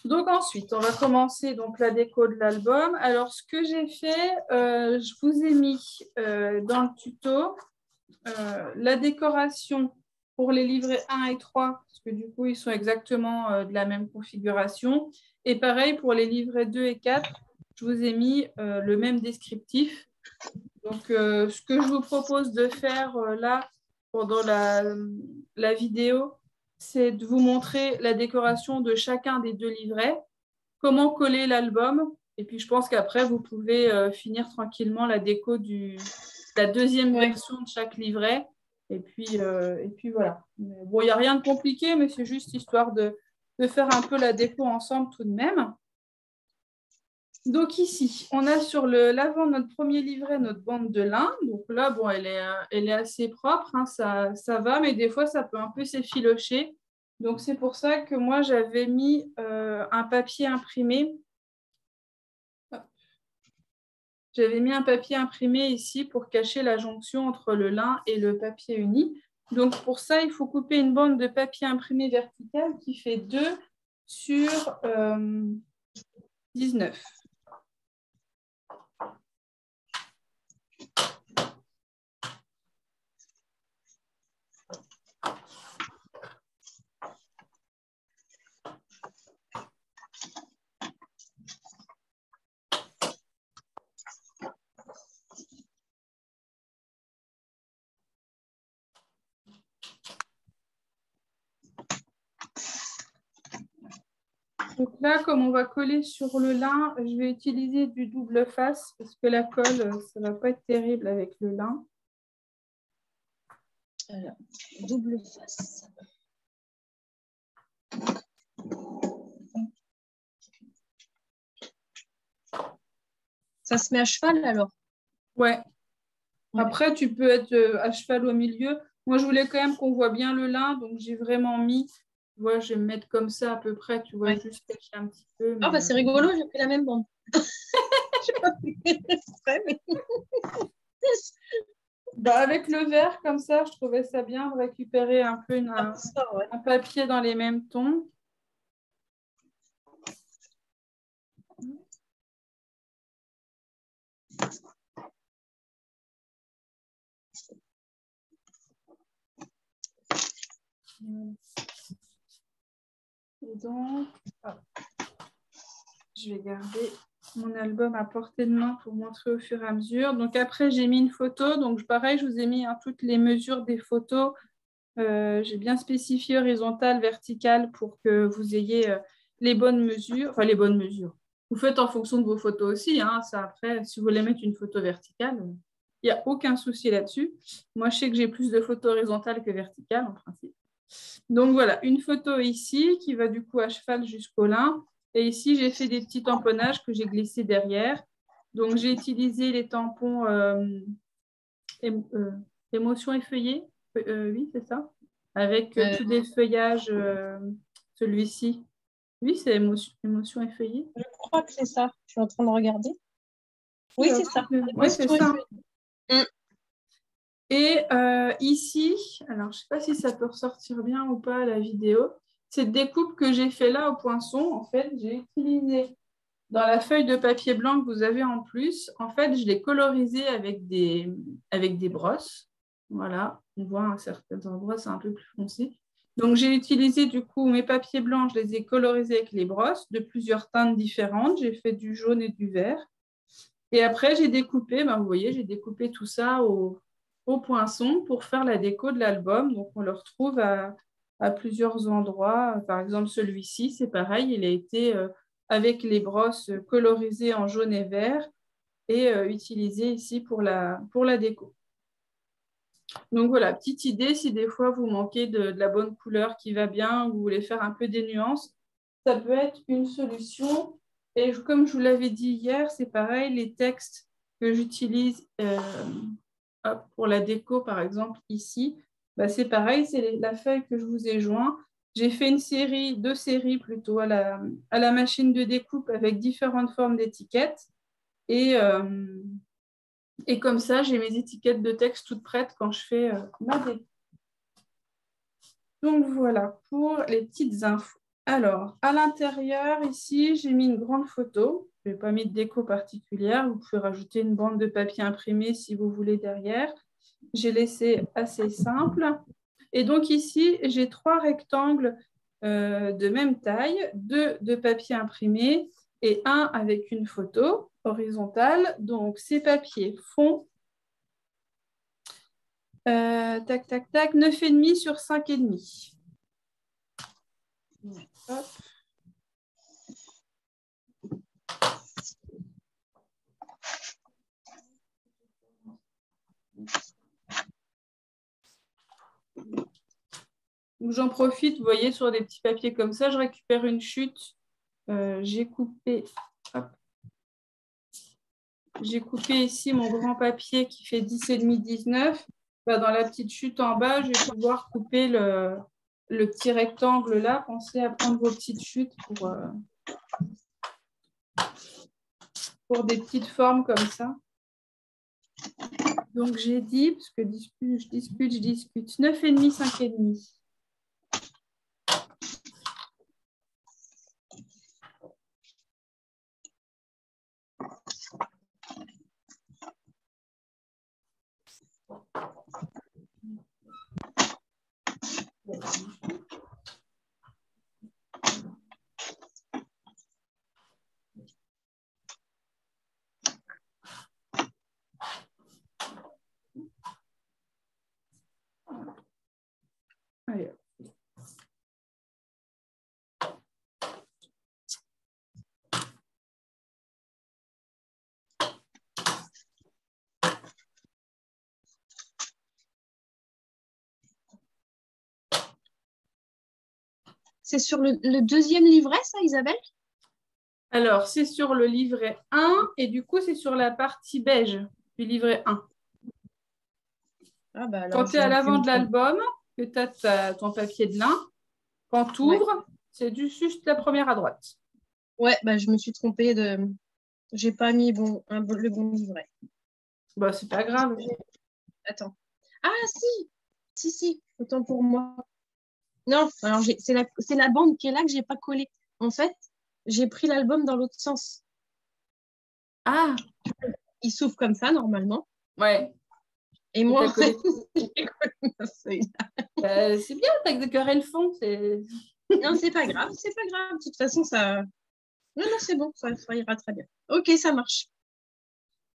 Donc ensuite, on va commencer donc, la déco de l'album. Alors, ce que j'ai fait, je vous ai mis dans le tuto la décoration pour les livrets 1 et 3, parce que du coup, ils sont exactement de la même configuration. Et pareil, pour les livrets 2 et 4, je vous ai mis le même descriptif. Donc, ce que je vous propose de faire là, pendant la vidéo, c'est de vous montrer la décoration de chacun des 2 livrets, comment coller l'album. Et puis, je pense qu'après, vous pouvez finir tranquillement la déco de la deuxième version de chaque livret. Et puis voilà. Bon, il n'y a rien de compliqué, mais c'est juste histoire de faire un peu la déco ensemble tout de même. Donc ici, on a sur l'avant de notre premier livret notre bande de lin. Donc là, bon, elle est assez propre, hein, ça va, mais des fois, ça peut un peu s'effilocher. Donc c'est pour ça que moi, j'avais mis un papier imprimé. J'avais mis un papier imprimé ici pour cacher la jonction entre le lin et le papier uni. Donc pour ça, il faut couper une bande de papier imprimé verticale qui fait 2 sur 19. Donc là, comme on va coller sur le lin, je vais utiliser du double face parce que la colle, ça ne va pas être terrible avec le lin. Alors, double face. Ça se met à cheval alors? Ouais. Après, tu peux être à cheval au milieu. Moi, je voulais quand même qu'on voit bien le lin, donc j'ai vraiment mis, tu vois, je vais me mettre comme ça à peu près, tu vois, juste cacher un petit peu. Ah, bah c'est rigolo, j'ai pris la même bande. Je sais pas fait, mais... Bah, avec le vert, comme ça, je trouvais ça bien de récupérer un peu un papier dans les mêmes tons. Et donc, je vais garder mon album à portée de main pour montrer au fur et à mesure. Donc après, j'ai mis une photo. Donc pareil, je vous ai mis toutes les mesures des photos. J'ai bien spécifié horizontale, verticale pour que vous ayez les bonnes mesures. Enfin, les bonnes mesures. Vous faites en fonction de vos photos aussi. Hein. Ça, après, si vous voulez mettre une photo verticale, il n'y a aucun souci là-dessus. Moi, je sais que j'ai plus de photos horizontales que verticales, en principe. Donc voilà, une photo ici qui va du coup à cheval jusqu'au lin. Et ici, j'ai fait des petits tamponnages que j'ai glissés derrière. Donc, j'ai utilisé les tampons émotion effeuillée. Oui, c'est ça. Avec tous des feuillages, celui-ci. Oui, c'est émotion effeuillée. Je crois que c'est ça. Je suis en train de regarder. Oui, c'est ça. Oui, c'est ça. Et ici, alors je ne sais pas si ça peut ressortir bien ou pas à la vidéo, cette découpe que j'ai fait là au poinçon, en fait, j'ai utilisé dans la feuille de papier blanc que vous avez en plus, en fait, je l'ai colorisé avec des brosses. Voilà, on voit à certains endroits, c'est un peu plus foncé. Donc, j'ai utilisé du coup mes papiers blancs, je les ai colorisés avec les brosses de plusieurs teintes différentes. J'ai fait du jaune et du vert. Et après, j'ai découpé, vous voyez, j'ai découpé tout ça au poinçon pour faire la déco de l'album. Donc, on le retrouve à plusieurs endroits. Par exemple, celui-ci, c'est pareil, il a été avec les brosses colorisées en jaune et vert et utilisé ici pour la déco. Donc voilà, petite idée, si des fois vous manquez de la bonne couleur qui va bien, ou vous voulez faire un peu des nuances, ça peut être une solution. Et comme je vous l'avais dit hier, c'est pareil, les textes que j'utilise pour la déco, par exemple, ici, c'est pareil, c'est la feuille que je vous ai joint. J'ai fait deux séries plutôt à la machine de découpe avec différentes formes d'étiquettes. Et comme ça, j'ai mes étiquettes de texte toutes prêtes quand je fais ma déco. Donc voilà pour les petites infos. Alors, à l'intérieur, ici, j'ai mis une grande photo. Je n'ai pas mis de déco particulière. Vous pouvez rajouter une bande de papier imprimé si vous voulez derrière. J'ai laissé assez simple. Et donc ici, j'ai 3 rectangles de même taille, 2 de papier imprimé et un avec une photo horizontale. Donc, ces papiers font tac, tac, tac, 9,5 sur 5,5. Hop. J'en profite, vous voyez, sur des petits papiers comme ça, je récupère une chute. J'ai coupé ici mon grand papier qui fait 10,5, 19. Dans la petite chute en bas, je vais pouvoir couper le petit rectangle là. Pensez à prendre vos petites chutes pour des petites formes comme ça. Donc, j'ai dit, parce que je discute, 9,5, 5,5. Allez. C'est sur le deuxième livret, ça, Isabelle? Alors, c'est sur le livret 1 et du coup, c'est sur la partie beige du livret 1. Ah bah alors, quand tu es à l'avant de l'album, que tu as ton papier de lin, quand tu ouvres, c'est juste la première à droite. Ouais, bah, je me suis trompée de... J'ai pas mis le bon livret. Bah, c'est pas grave. Attends. Ah, si, autant pour moi. Non, alors c'est la bande qui est là que j'ai pas collée. En fait, j'ai pris l'album dans l'autre sens. Ah, il s'ouvre comme ça, normalement. ouais. Et moi, j'ai collé ma feuille. C'est bien, t'as décoré le fond. Non, c'est pas grave, c'est pas grave. De toute façon, ça... Non, c'est bon, ça ira très bien. Ok, ça marche.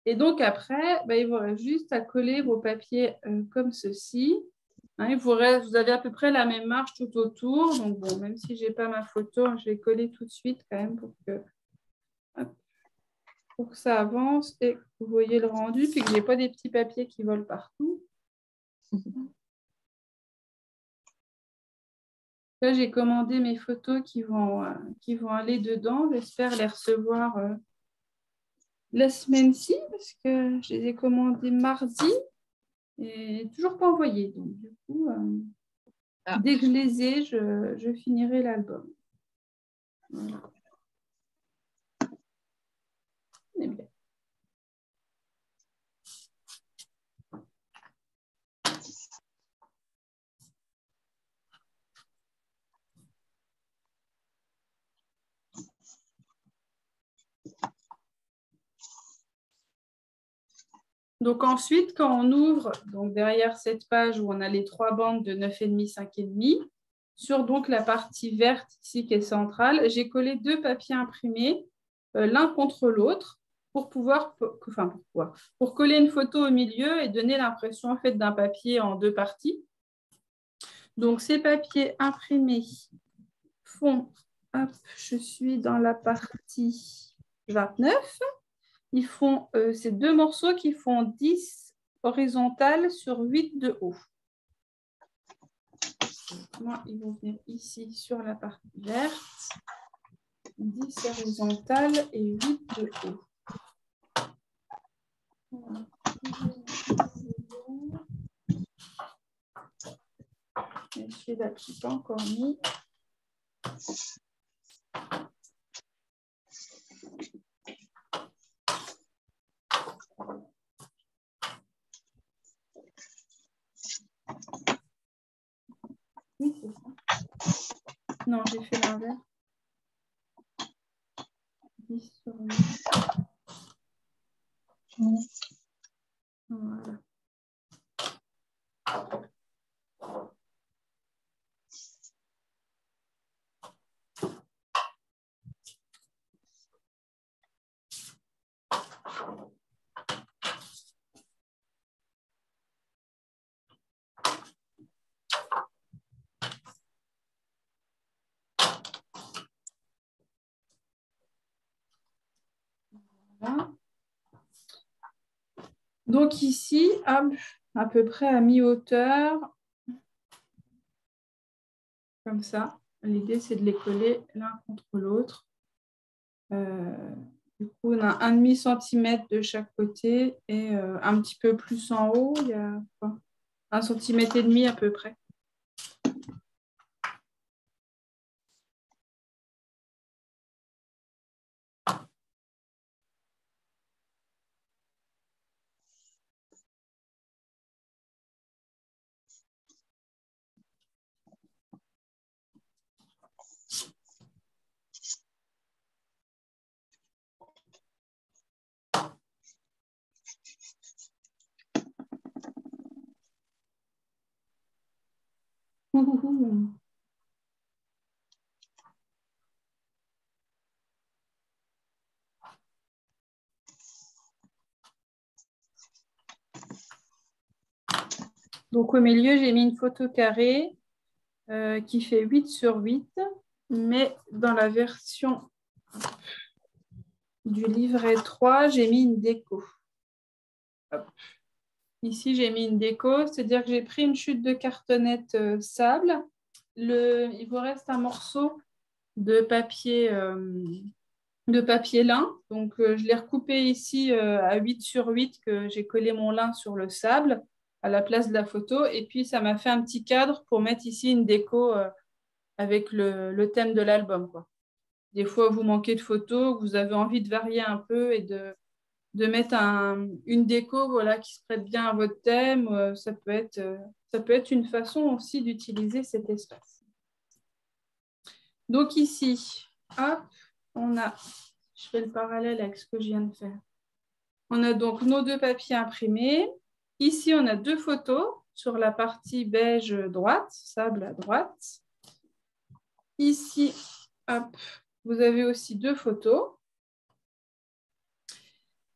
Et donc après, il vous reste juste à coller vos papiers comme ceci. Hein, vous avez à peu près la même marge tout autour. Donc bon, même si je n'ai pas ma photo, je vais coller tout de suite quand même pour que ça avance et que vous voyez le rendu, puis que je n'ai pas des petits papiers qui volent partout. Là, j'ai commandé mes photos qui vont aller dedans. J'espère les recevoir la semaine-ci parce que je les ai commandées mardi et toujours pas envoyées. Donc, du coup, dès que je les ai, je finirai l'album. Voilà. Eh bien. Donc ensuite, quand on ouvre, donc derrière cette page où on a les 3 bandes de 9,5, 5,5, sur donc la partie verte ici qui est centrale, j'ai collé 2 papiers imprimés, l'un contre l'autre, pour coller une photo au milieu et donner l'impression en fait d'un papier en 2 parties. Donc ces papiers imprimés font, hop, je suis dans la partie 29. Ils font ces 2 morceaux qui font 10 horizontales sur 8 de haut. Moi, ils vont venir ici sur la partie verte. 10 horizontales et 8 de haut. Voilà. Celui-là qui n'est pas encore mis. Oui, c'est ça. Non, j'ai fait l'inverse. 10 sur 8. Voilà. Voilà. Donc ici, à peu près à mi-hauteur, comme ça. L'idée, c'est de les coller l'un contre l'autre. Du coup, on a 1,5 cm de chaque côté et un petit peu plus en haut, il y a 1,5 cm à peu près. Donc au milieu, j'ai mis une photo carrée qui fait 8 sur 8, mais dans la version du livret 3, j'ai mis une déco. Hop. Ici, j'ai mis une déco, c'est-à-dire que j'ai pris une chute de cartonnette sable il vous reste un morceau de papier lin. Donc, je l'ai recoupé ici à 8 sur 8 que j'ai collé mon lin sur le sable à la place de la photo. Et puis, ça m'a fait un petit cadre pour mettre ici une déco avec le thème de l'album, quoi. Des fois, vous manquez de photos, vous avez envie de varier un peu et de mettre une déco voilà, qui se prête bien à votre thème. Ça peut être une façon aussi d'utiliser cet espace. Donc ici, hop, je fais le parallèle avec ce que je viens de faire. On a donc nos deux papiers imprimés. Ici, on a deux photos sur la partie beige droite, sable à droite. Ici, hop, vous avez aussi deux photos.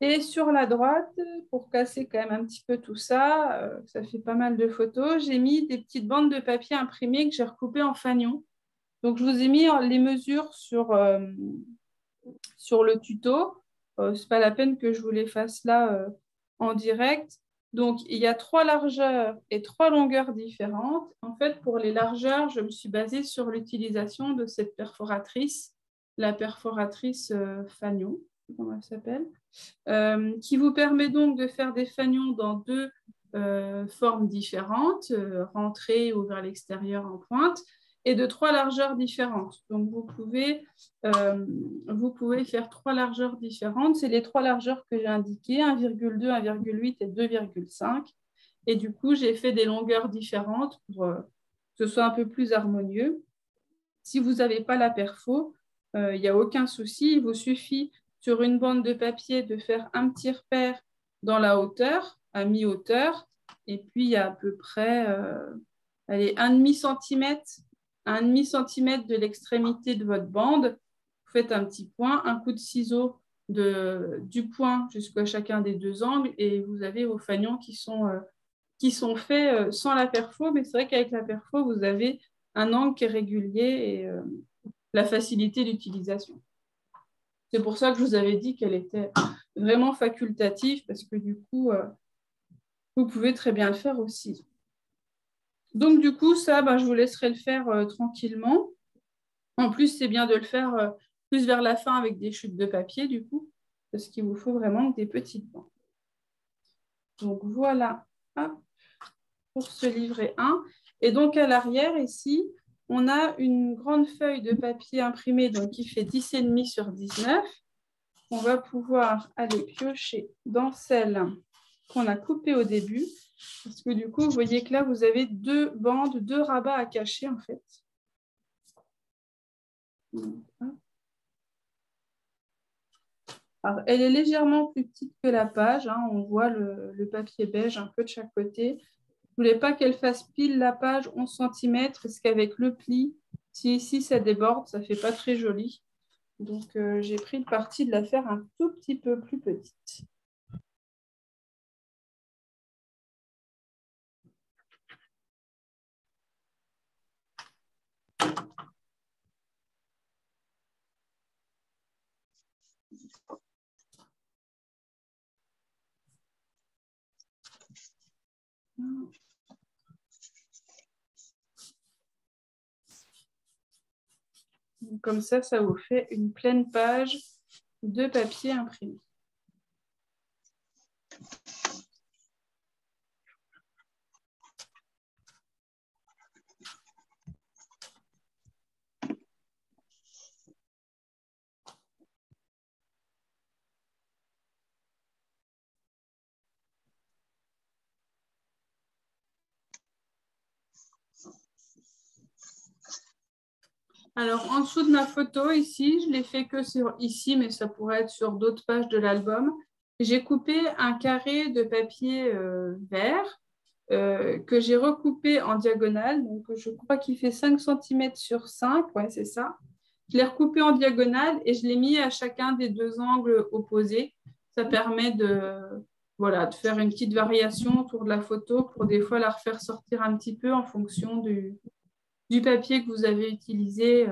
Et sur la droite, pour casser quand même un petit peu tout ça, ça fait pas mal de photos, j'ai mis des petites bandes de papier imprimées que j'ai recoupées en fanion. Donc, je vous ai mis les mesures sur le tuto. Ce n'est pas la peine que je vous les fasse là en direct. Donc, il y a 3 largeurs et 3 longueurs différentes. En fait, pour les largeurs, je me suis basée sur l'utilisation de cette perforatrice, la perforatrice fanion, comment elle s'appelle, qui vous permet donc de faire des fanions dans deux formes différentes, rentrée ou vers l'extérieur en pointe, et de 3 largeurs différentes. Donc, vous pouvez faire 3 largeurs différentes. C'est les 3 largeurs que j'ai indiquées, 1,2, 1,8 et 2,5. Et du coup, j'ai fait des longueurs différentes pour que ce soit un peu plus harmonieux. Si vous n'avez pas la perfo, il n'y a aucun souci. Il vous suffit sur une bande de papier de faire un petit repère dans la hauteur, à mi-hauteur. Et puis, il y a à peu près 1,5 cm, 1,5 cm de l'extrémité de votre bande. Vous faites un petit point, un coup de ciseau du point jusqu'à chacun des deux angles et vous avez vos fanions qui sont faits sans la perfo. Mais c'est vrai qu'avec la perfo, vous avez un angle qui est régulier et la facilité d'utilisation. C'est pour ça que je vous avais dit qu'elle était vraiment facultative parce que du coup, vous pouvez très bien le faire aussi. Donc, du coup, ça, je vous laisserai le faire tranquillement. En plus, c'est bien de le faire plus vers la fin avec des chutes de papier, du coup, parce qu'il vous faut vraiment des petites bandes. Donc, voilà hop, pour ce livret 1. Et donc, à l'arrière, ici, on a une grande feuille de papier imprimé donc, qui fait 10,5 sur 19. On va pouvoir aller piocher dans celle qu'on a coupée au début. Parce que du coup, vous voyez que là, vous avez 2 bandes, 2 rabats à cacher, en fait. Alors, elle est légèrement plus petite que la page. Hein. On voit le papier beige un peu de chaque côté. Je ne voulais pas qu'elle fasse pile la page 11 cm, parce qu'avec le pli, si ici ça déborde, ça ne fait pas très joli. Donc, j'ai pris le parti de la faire un tout petit peu plus petite. Comme ça vous fait une pleine page de papier imprimé. Alors, en dessous de ma photo, ici, je l'ai fait que sur ici, mais ça pourrait être sur d'autres pages de l'album. J'ai coupé un carré de papier vert que j'ai recoupé en diagonale. Donc, je crois qu'il fait 5 cm sur 5. Ouais, c'est ça. Je l'ai recoupé en diagonale et je l'ai mis à chacun des 2 angles opposés. Ça permet de faire une petite variation autour de la photo pour des fois la refaire sortir un petit peu en fonction du papier que vous avez utilisé,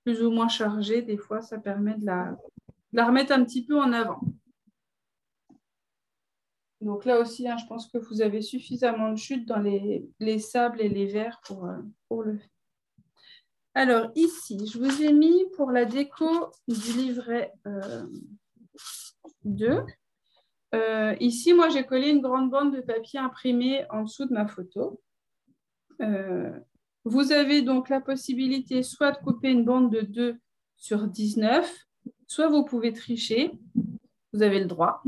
plus ou moins chargé. Des fois, ça permet de la remettre un petit peu en avant. Donc là aussi, je pense que vous avez suffisamment de chutes dans les sables et les verres pour le faire. Alors ici, je vous ai mis pour la déco du livret 2. Ici, moi, j'ai collé une grande bande de papier imprimé en dessous de ma photo. Vous avez donc la possibilité soit de couper une bande de 2 sur 19, soit vous pouvez tricher. Vous avez le droit.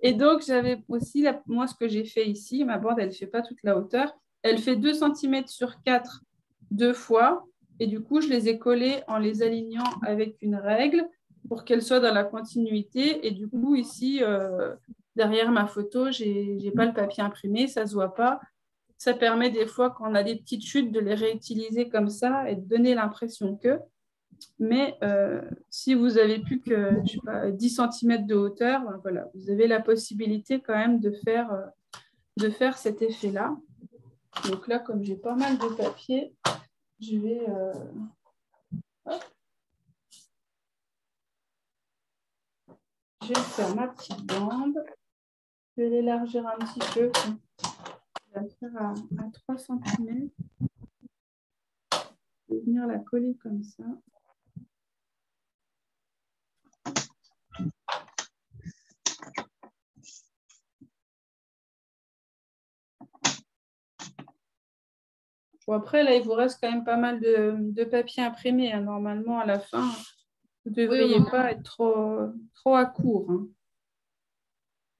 Et donc, j'avais aussi, moi, ce que j'ai fait ici, ma bande, elle ne fait pas toute la hauteur. Elle fait 2 cm sur 4 deux fois. Et du coup, je les ai collées en les alignant avec une règle pour qu'elles soient dans la continuité. Et du coup, ici, derrière ma photo, je n'ai pas le papier imprimé, ça ne se voit pas. Ça permet des fois, quand on a des petites chutes, de les réutiliser comme ça et de donner l'impression que. Mais si vous avez plus que je sais pas, 10 cm de hauteur, ben voilà, vous avez la possibilité quand même de faire cet effet-là. Donc là, comme j'ai pas mal de papier, je vais, faire ma petite bande. Je vais l'élargir un petit peu. Je vais la faire à 3 cm. Je vais venir la coller comme ça. Bon, après, là, il vous reste quand même pas mal de papier imprimé. Hein. Normalement, à la fin, vous ne devriez pas être trop à court. Hein.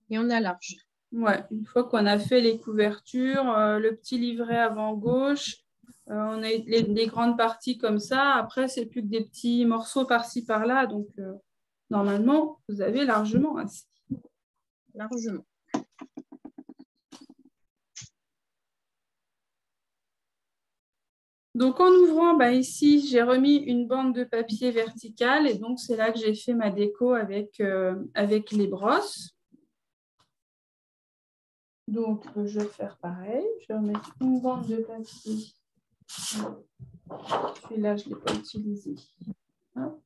Et on a large. Ouais, une fois qu'on a fait les couvertures, le petit livret avant gauche, on a les grandes parties comme ça. Après, c'est plus que des petits morceaux par-ci, par-là. Donc, normalement, vous avez largement assez. Largement. Donc, en ouvrant, ici, j'ai remis une bande de papier verticale. Et donc, c'est là que j'ai fait ma déco avec les brosses. Donc, je vais faire pareil. Je vais remettre une bande de papier. Celui-là, je ne l'ai pas utilisé. Hop.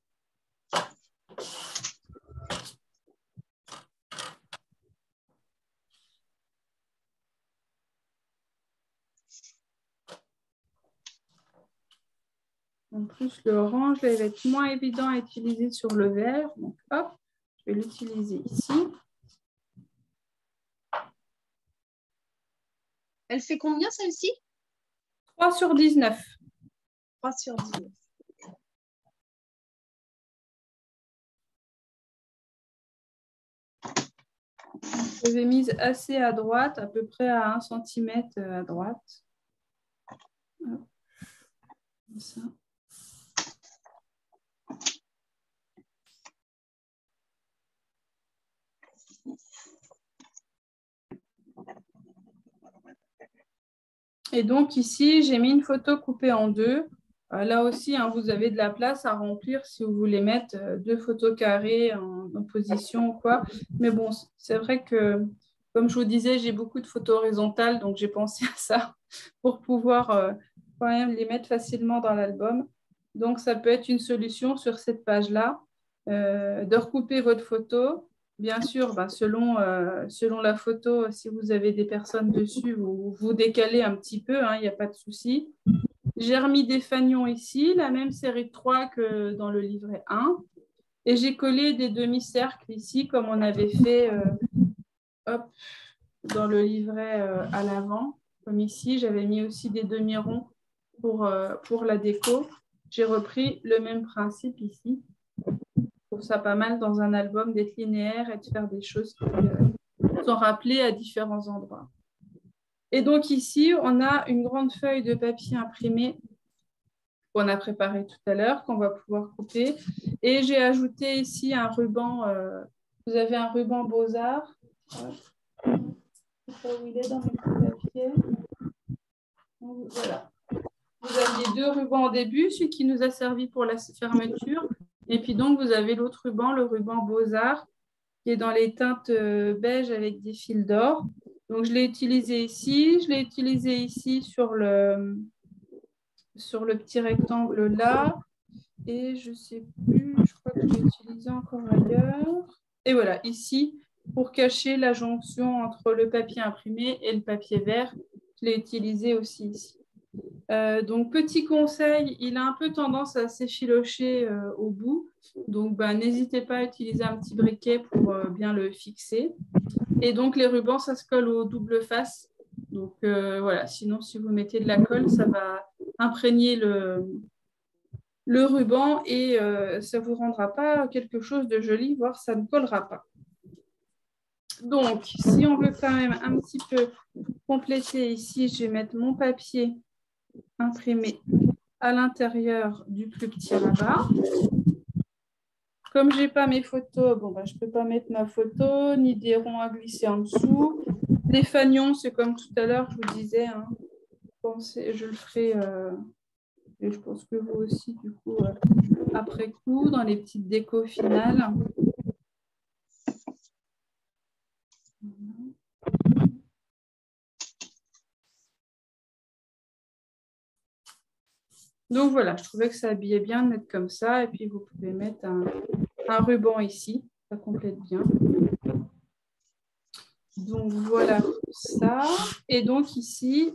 En plus, le orange, là, il va être moins évident à utiliser sur le vert. Donc, hop, je vais l'utiliser ici. Elle fait combien, celle-ci? 3 sur 19. 3 sur 19. Je l'ai mise assez à droite, à peu près à 1 cm à droite. Hop. Comme ça. Et donc ici, j'ai mis une photo coupée en deux. Là aussi, hein, vous avez de la place à remplir si vous voulez mettre 2 photos carrées en position ou quoi. Mais bon, c'est vrai que, comme je vous disais, j'ai beaucoup de photos horizontales, donc j'ai pensé à ça pour pouvoir quand même les mettre facilement dans l'album. Donc, ça peut être une solution sur cette page-là, de recouper votre photo. Bien sûr, selon la photo, si vous avez des personnes dessus, vous décalez un petit peu, hein, il n'y a pas de souci. J'ai remis des fanions ici, la même série de 3 que dans le livret 1. Et j'ai collé des demi-cercles ici, comme on avait fait dans le livret à l'avant. Comme ici, j'avais mis aussi des demi-ronds pour la déco. J'ai repris le même principe ici. Je trouve ça pas mal dans un album d'être linéaire et de faire des choses qui sont rappelées à différents endroits. Et donc ici, on a une grande feuille de papier imprimé qu'on a préparé tout à l'heure, qu'on va pouvoir couper. Et j'ai ajouté ici un ruban. Vous avez un ruban Beaux-Arts. Je ne sais pas où il est dans mes petits papiers. Voilà. Vous aviez 2 rubans au début, celui qui nous a servi pour la fermeture. Et puis donc, vous avez l'autre ruban, le ruban Beaux-Arts, qui est dans les teintes beige avec des fils d'or. Donc, je l'ai utilisé ici. Je l'ai utilisé ici sur le petit rectangle là. Et je ne sais plus, je crois que je l'ai utilisé encore ailleurs. Et voilà, ici, pour cacher la jonction entre le papier imprimé et le papier vert, je l'ai utilisé aussi ici. Donc, petit conseil, il a un peu tendance à s'effilocher au bout. Donc, n'hésitez pas à utiliser un petit briquet pour bien le fixer. Et donc, les rubans, ça se colle aux doubles faces. Donc, voilà. Sinon, si vous mettez de la colle, ça va imprégner le ruban et ça ne vous rendra pas quelque chose de joli, voire ça ne collera pas. Donc, si on veut quand même un petit peu compléter ici, je vais mettre mon papier imprimé à l'intérieur du plus petit rabat. Comme je n'ai pas mes photos, je ne peux pas mettre ma photo, ni des ronds à glisser en dessous. Les fanions, c'est comme tout à l'heure, je vous disais, hein, je le ferai, et je pense que vous aussi, du coup, après coup, dans les petites décos finales. Donc voilà, je trouvais que ça habillait bien de mettre comme ça. Et puis, vous pouvez mettre un ruban ici. Ça complète bien. Donc voilà pour ça. Et donc ici,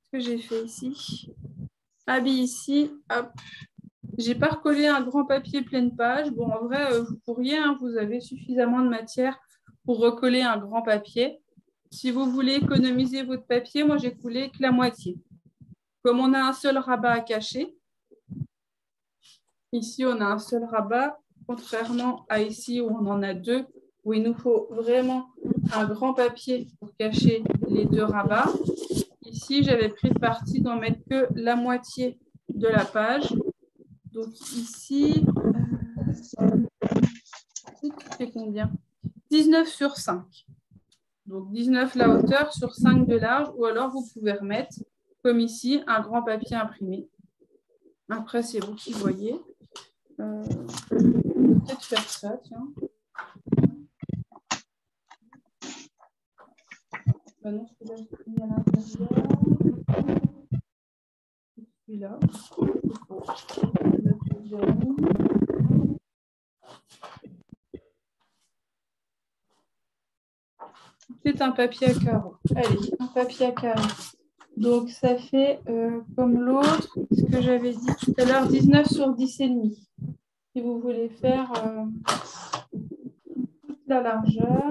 ce que j'ai fait ici, habille ici, hop. J'ai pas recollé un grand papier pleine page. Bon, en vrai, vous pourriez, hein, vous avez suffisamment de matière pour recoller un grand papier. Si vous voulez économiser votre papier, moi, j'ai coulé que la moitié. Comme on a un seul rabat à cacher, ici, on a un seul rabat, contrairement à ici où on en a deux, où il nous faut vraiment un grand papier pour cacher les deux rabats. Ici, j'avais pris le parti d'en mettre que la moitié de la page. Donc ici, c'est combien? 19 sur 5. Donc 19 la hauteur sur 5 de large, ou alors vous pouvez remettre, comme ici, un grand papier imprimé. Après, c'est vous qui voyez. Je vais peut-être faire ça, tiens. Non, celui-là, je l'ai mis à l'intérieur. Celui-là. C'est un papier à carreaux. Allez, un papier à carreaux. Donc, ça fait comme l'autre, ce que j'avais dit tout à l'heure, 19 sur 10,5. Si vous voulez faire toute la largeur.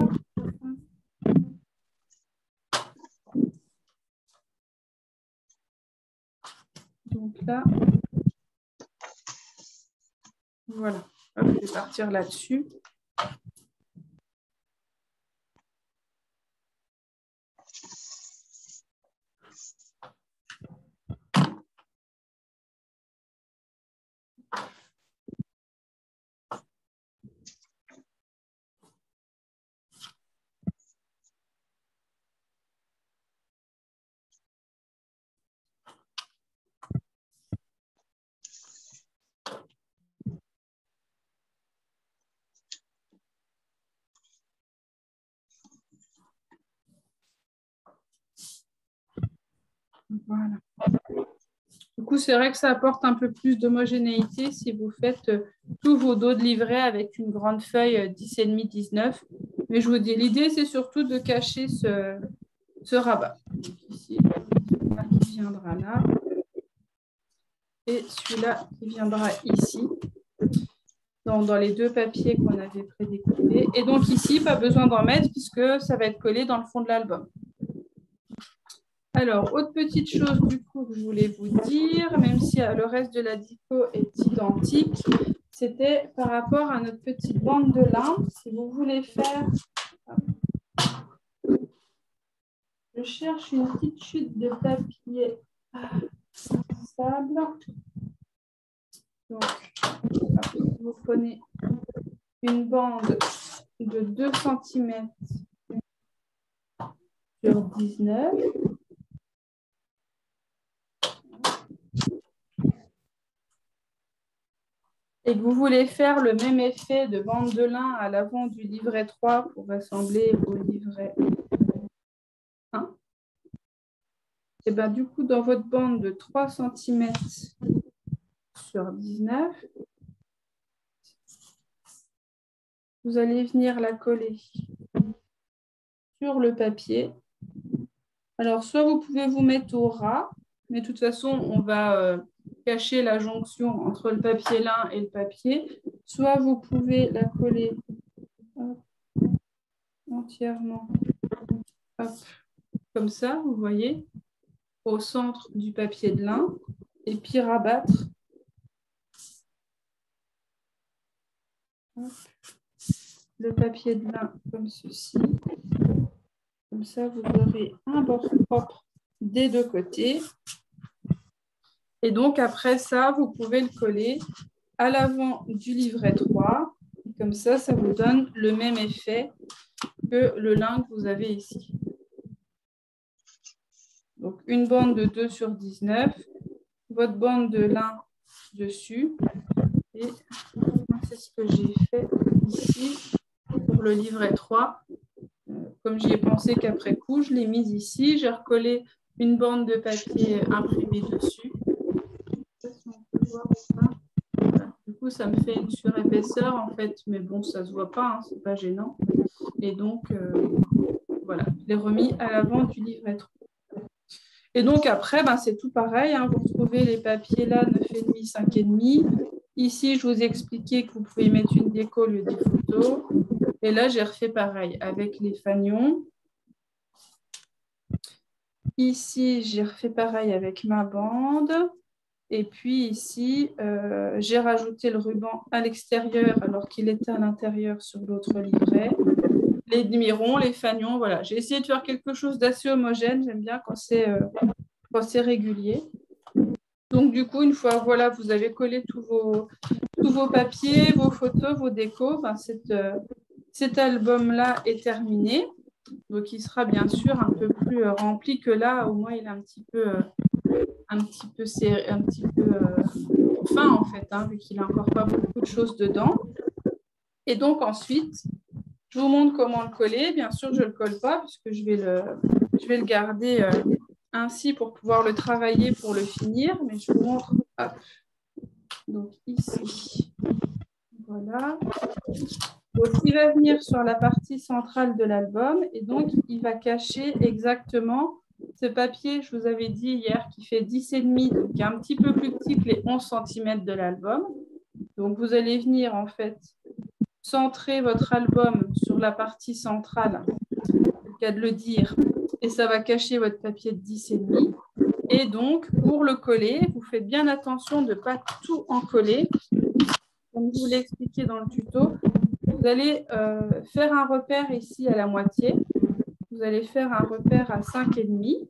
Donc là, voilà. Hop, je vais partir là-dessus. Voilà. Du coup, c'est vrai que ça apporte un peu plus d'homogénéité si vous faites tous vos dos de livret avec une grande feuille 10,5, 19. Mais je vous dis, l'idée, c'est surtout de cacher ce rabat. Donc ici, celui-là qui viendra là. Et celui-là qui viendra ici, dans les deux papiers qu'on avait prédécoupés. Et donc ici, pas besoin d'en mettre puisque ça va être collé dans le fond de l'album. Alors, autre petite chose du coup que je voulais vous dire, même si le reste de la dico est identique, c'était par rapport à notre petite bande de lin. Si vous voulez faire... Je cherche une petite chute de papier sable. Donc, vous prenez une bande de 2 cm sur 19. Et que vous voulez faire le même effet de bande de lin à l'avant du livret 3 pour ressembler au livret 1. Et bien du coup, dans votre bande de 3 cm sur 19, vous allez venir la coller sur le papier. Alors, soit vous pouvez vous mettre au ras, Mais de toute façon, on va cacher la jonction entre le papier lin et le papier. Soit vous pouvez la coller entièrement, hop, comme ça, vous voyez, au centre du papier de lin, et puis rabattre. Hop, le papier de lin comme ceci. Comme ça, vous aurez un bord propre des deux côtés. Et donc, après ça, vous pouvez le coller à l'avant du livret 3. Et comme ça, ça vous donne le même effet que le lin que vous avez ici. Donc, une bande de 2 sur 19, votre bande de lin dessus. Et c'est ce que j'ai fait ici pour le livret 3. Comme j'y ai pensé qu'après coup, je l'ai mise ici. J'ai recollé une bande de papier imprimée dessus. Je ne sais pas si on peut voir ou pas. Voilà. Du coup, ça me fait une surépaisseur en fait, mais bon, ça ne se voit pas, hein, c'est pas gênant. Et donc, voilà, je l'ai remis à l'avant du livret 3. Et donc après, ben, c'est tout pareil, hein. Vous retrouvez les papiers là, 9,5, 5,5. Ici, je vous ai expliqué que vous pouvez mettre une déco au lieu des photos. Et là, j'ai refait pareil avec les fanions. Ici, j'ai refait pareil avec ma bande. Et puis ici, j'ai rajouté le ruban à l'extérieur alors qu'il était à l'intérieur sur l'autre livret. Les demi-ronds, les fanions, voilà. J'ai essayé de faire quelque chose d'assez homogène. J'aime bien quand c'est régulier. Donc, du coup, une fois, voilà, vous avez collé tous vos papiers, vos photos, vos décos, ben, cet album-là est terminé. Donc, il sera bien sûr un peu plus rempli que là. Au moins, il est un petit peu fin, en fait, hein, vu qu'il n'a encore pas beaucoup de choses dedans. Et donc, ensuite, je vous montre comment le coller. Bien sûr, je ne le colle pas puisque je vais le garder ainsi pour pouvoir le travailler pour le finir. Mais je vous montre. Hop. Donc, ici. Voilà. Donc, il va venir sur la partie centrale de l'album et donc, il va cacher exactement ce papier, je vous avais dit hier, qui fait 10,5, donc qui est un petit peu plus petit que les 11 cm de l'album. Donc, vous allez venir, en fait, centrer votre album sur la partie centrale, c'est le cas de le dire, et ça va cacher votre papier de 10,5. Et donc, pour le coller, vous faites bien attention de ne pas tout en coller. Comme je vous l'ai expliqué dans le tuto, vous allez faire un repère ici à la moitié. Vous allez faire un repère à 5,5.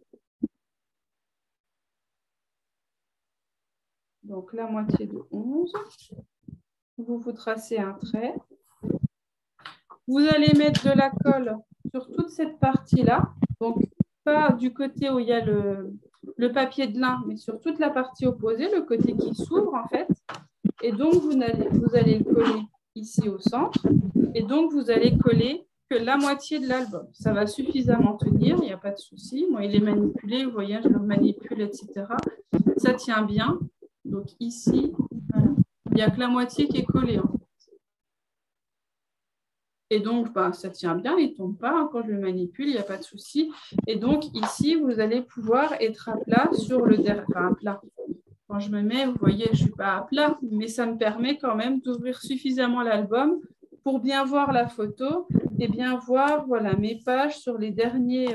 Donc, la moitié de 11. Vous tracez un trait. Vous allez mettre de la colle sur toute cette partie-là. Donc, pas du côté où il y a le papier de lin, mais sur toute la partie opposée, le côté qui s'ouvre en fait. Et donc, vous allez le coller ici au centre. Et donc, vous allez coller que la moitié de l'album. Ça va suffisamment tenir, il n'y a pas de souci. Moi, il est manipulé, vous voyez, je le manipule, etc. Ça tient bien. Donc, ici, voilà. Il n'y a que la moitié qui est collée. Et donc, bah, ça tient bien, il ne tombe pas. Hein, quand je le manipule, il n'y a pas de souci. Et donc, ici, vous allez pouvoir être à plat sur le derrière. Enfin, à plat. Quand je me mets, vous voyez, je ne suis pas à plat, mais ça me permet quand même d'ouvrir suffisamment l'album pour bien voir la photo et bien voir voilà, mes pages sur les derniers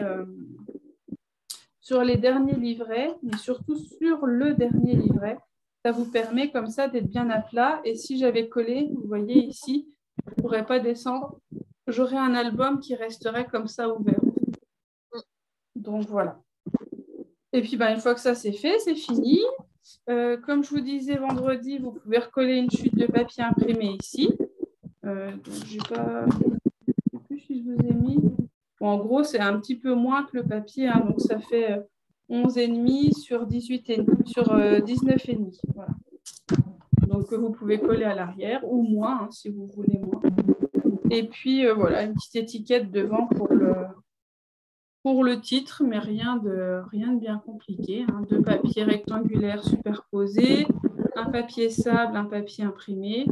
livrets, mais surtout sur le dernier livret. Ça vous permet comme ça d'être bien à plat. Et si j'avais collé, vous voyez ici, je ne pourrais pas descendre. J'aurais un album qui resterait comme ça ouvert. Donc voilà. Et puis ben, une fois que ça c'est fait, c'est fini. Comme je vous disais vendredi, vous pouvez recoller une chute de papier imprimé ici. Donc je ne sais plus si je vous ai mis. Bon, en gros, c'est un petit peu moins que le papier. Hein, donc ça fait 11,5 sur 19,5. Voilà. Donc vous pouvez coller à l'arrière ou moins hein, si vous voulez moins. Et puis voilà, une petite étiquette devant pour le titre, mais rien de bien compliqué. Hein. 2 papiers rectangulaires superposés, un papier sable, un papier imprimé,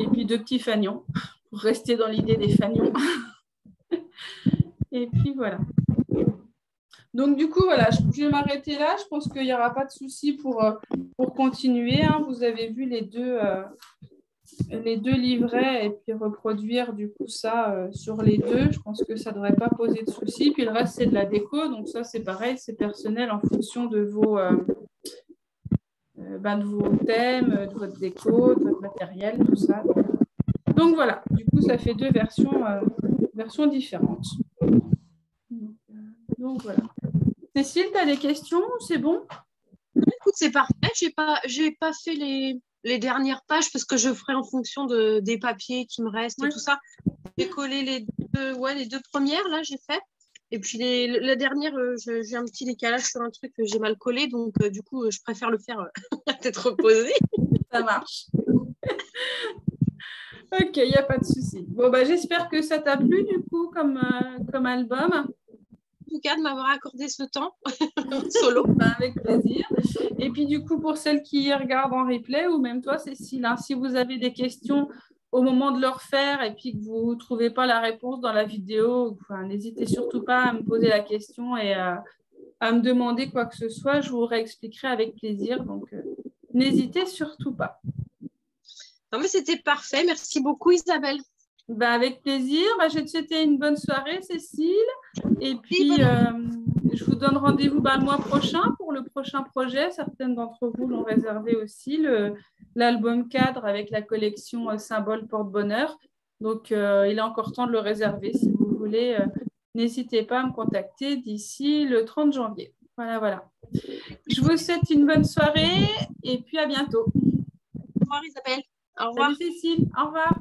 et puis 2 petits fanions, pour rester dans l'idée des fanions. Et puis voilà. Donc, du coup, voilà, je vais m'arrêter là. Je pense qu'il n'y aura pas de souci pour continuer, hein. Vous avez vu les deux livrets et puis reproduire du coup ça sur les deux. Je pense que ça ne devrait pas poser de souci. Puis le reste, c'est de la déco. Donc, ça, c'est pareil, c'est personnel en fonction de de vos thèmes, de votre déco, de votre matériel, tout ça. Donc voilà, du coup, ça fait deux versions différentes. Donc voilà. Cécile, tu as des questions? C'est bon? Écoute, c'est parfait. J'ai pas fait les dernières pages parce que je ferai en fonction des papiers qui me restent et tout ça. J'ai collé les deux premières, là, j'ai fait. Et puis la dernière, j'ai un petit décalage sur un truc que j'ai mal collé. Donc, du coup, je préfère le faire peut-être reposé. Ça marche. Ok, il n'y a pas de souci. Bon, bah, j'espère que ça t'a plu, du coup, comme album. En tout cas, de m'avoir accordé ce temps solo. Bah, avec plaisir. Et puis, du coup, pour celles qui regardent en replay, ou même toi, Cécile, hein, si vous avez des questions au moment de le refaire et puis que vous ne trouvez pas la réponse dans la vidéo, enfin, n'hésitez surtout pas à me poser la question et à me demander quoi que ce soit. Je vous réexpliquerai avec plaisir. Donc, n'hésitez surtout pas. Non, mais c'était parfait. Merci beaucoup, Isabelle. Bah, avec plaisir. Bah, je vais te souhaiter une bonne soirée, Cécile. Et puis, je vous donne rendez-vous le mois prochain pour le prochain projet. Certaines d'entre vous l'ont réservé aussi, l'album cadre avec la collection Symbole Porte-Bonheur. Donc, il est encore temps de le réserver. Si vous voulez, n'hésitez pas à me contacter d'ici le 30 janvier. Voilà, voilà. Je vous souhaite une bonne soirée et puis à bientôt. Au revoir, Isabelle. Au revoir. Salut, Cécile. Au revoir.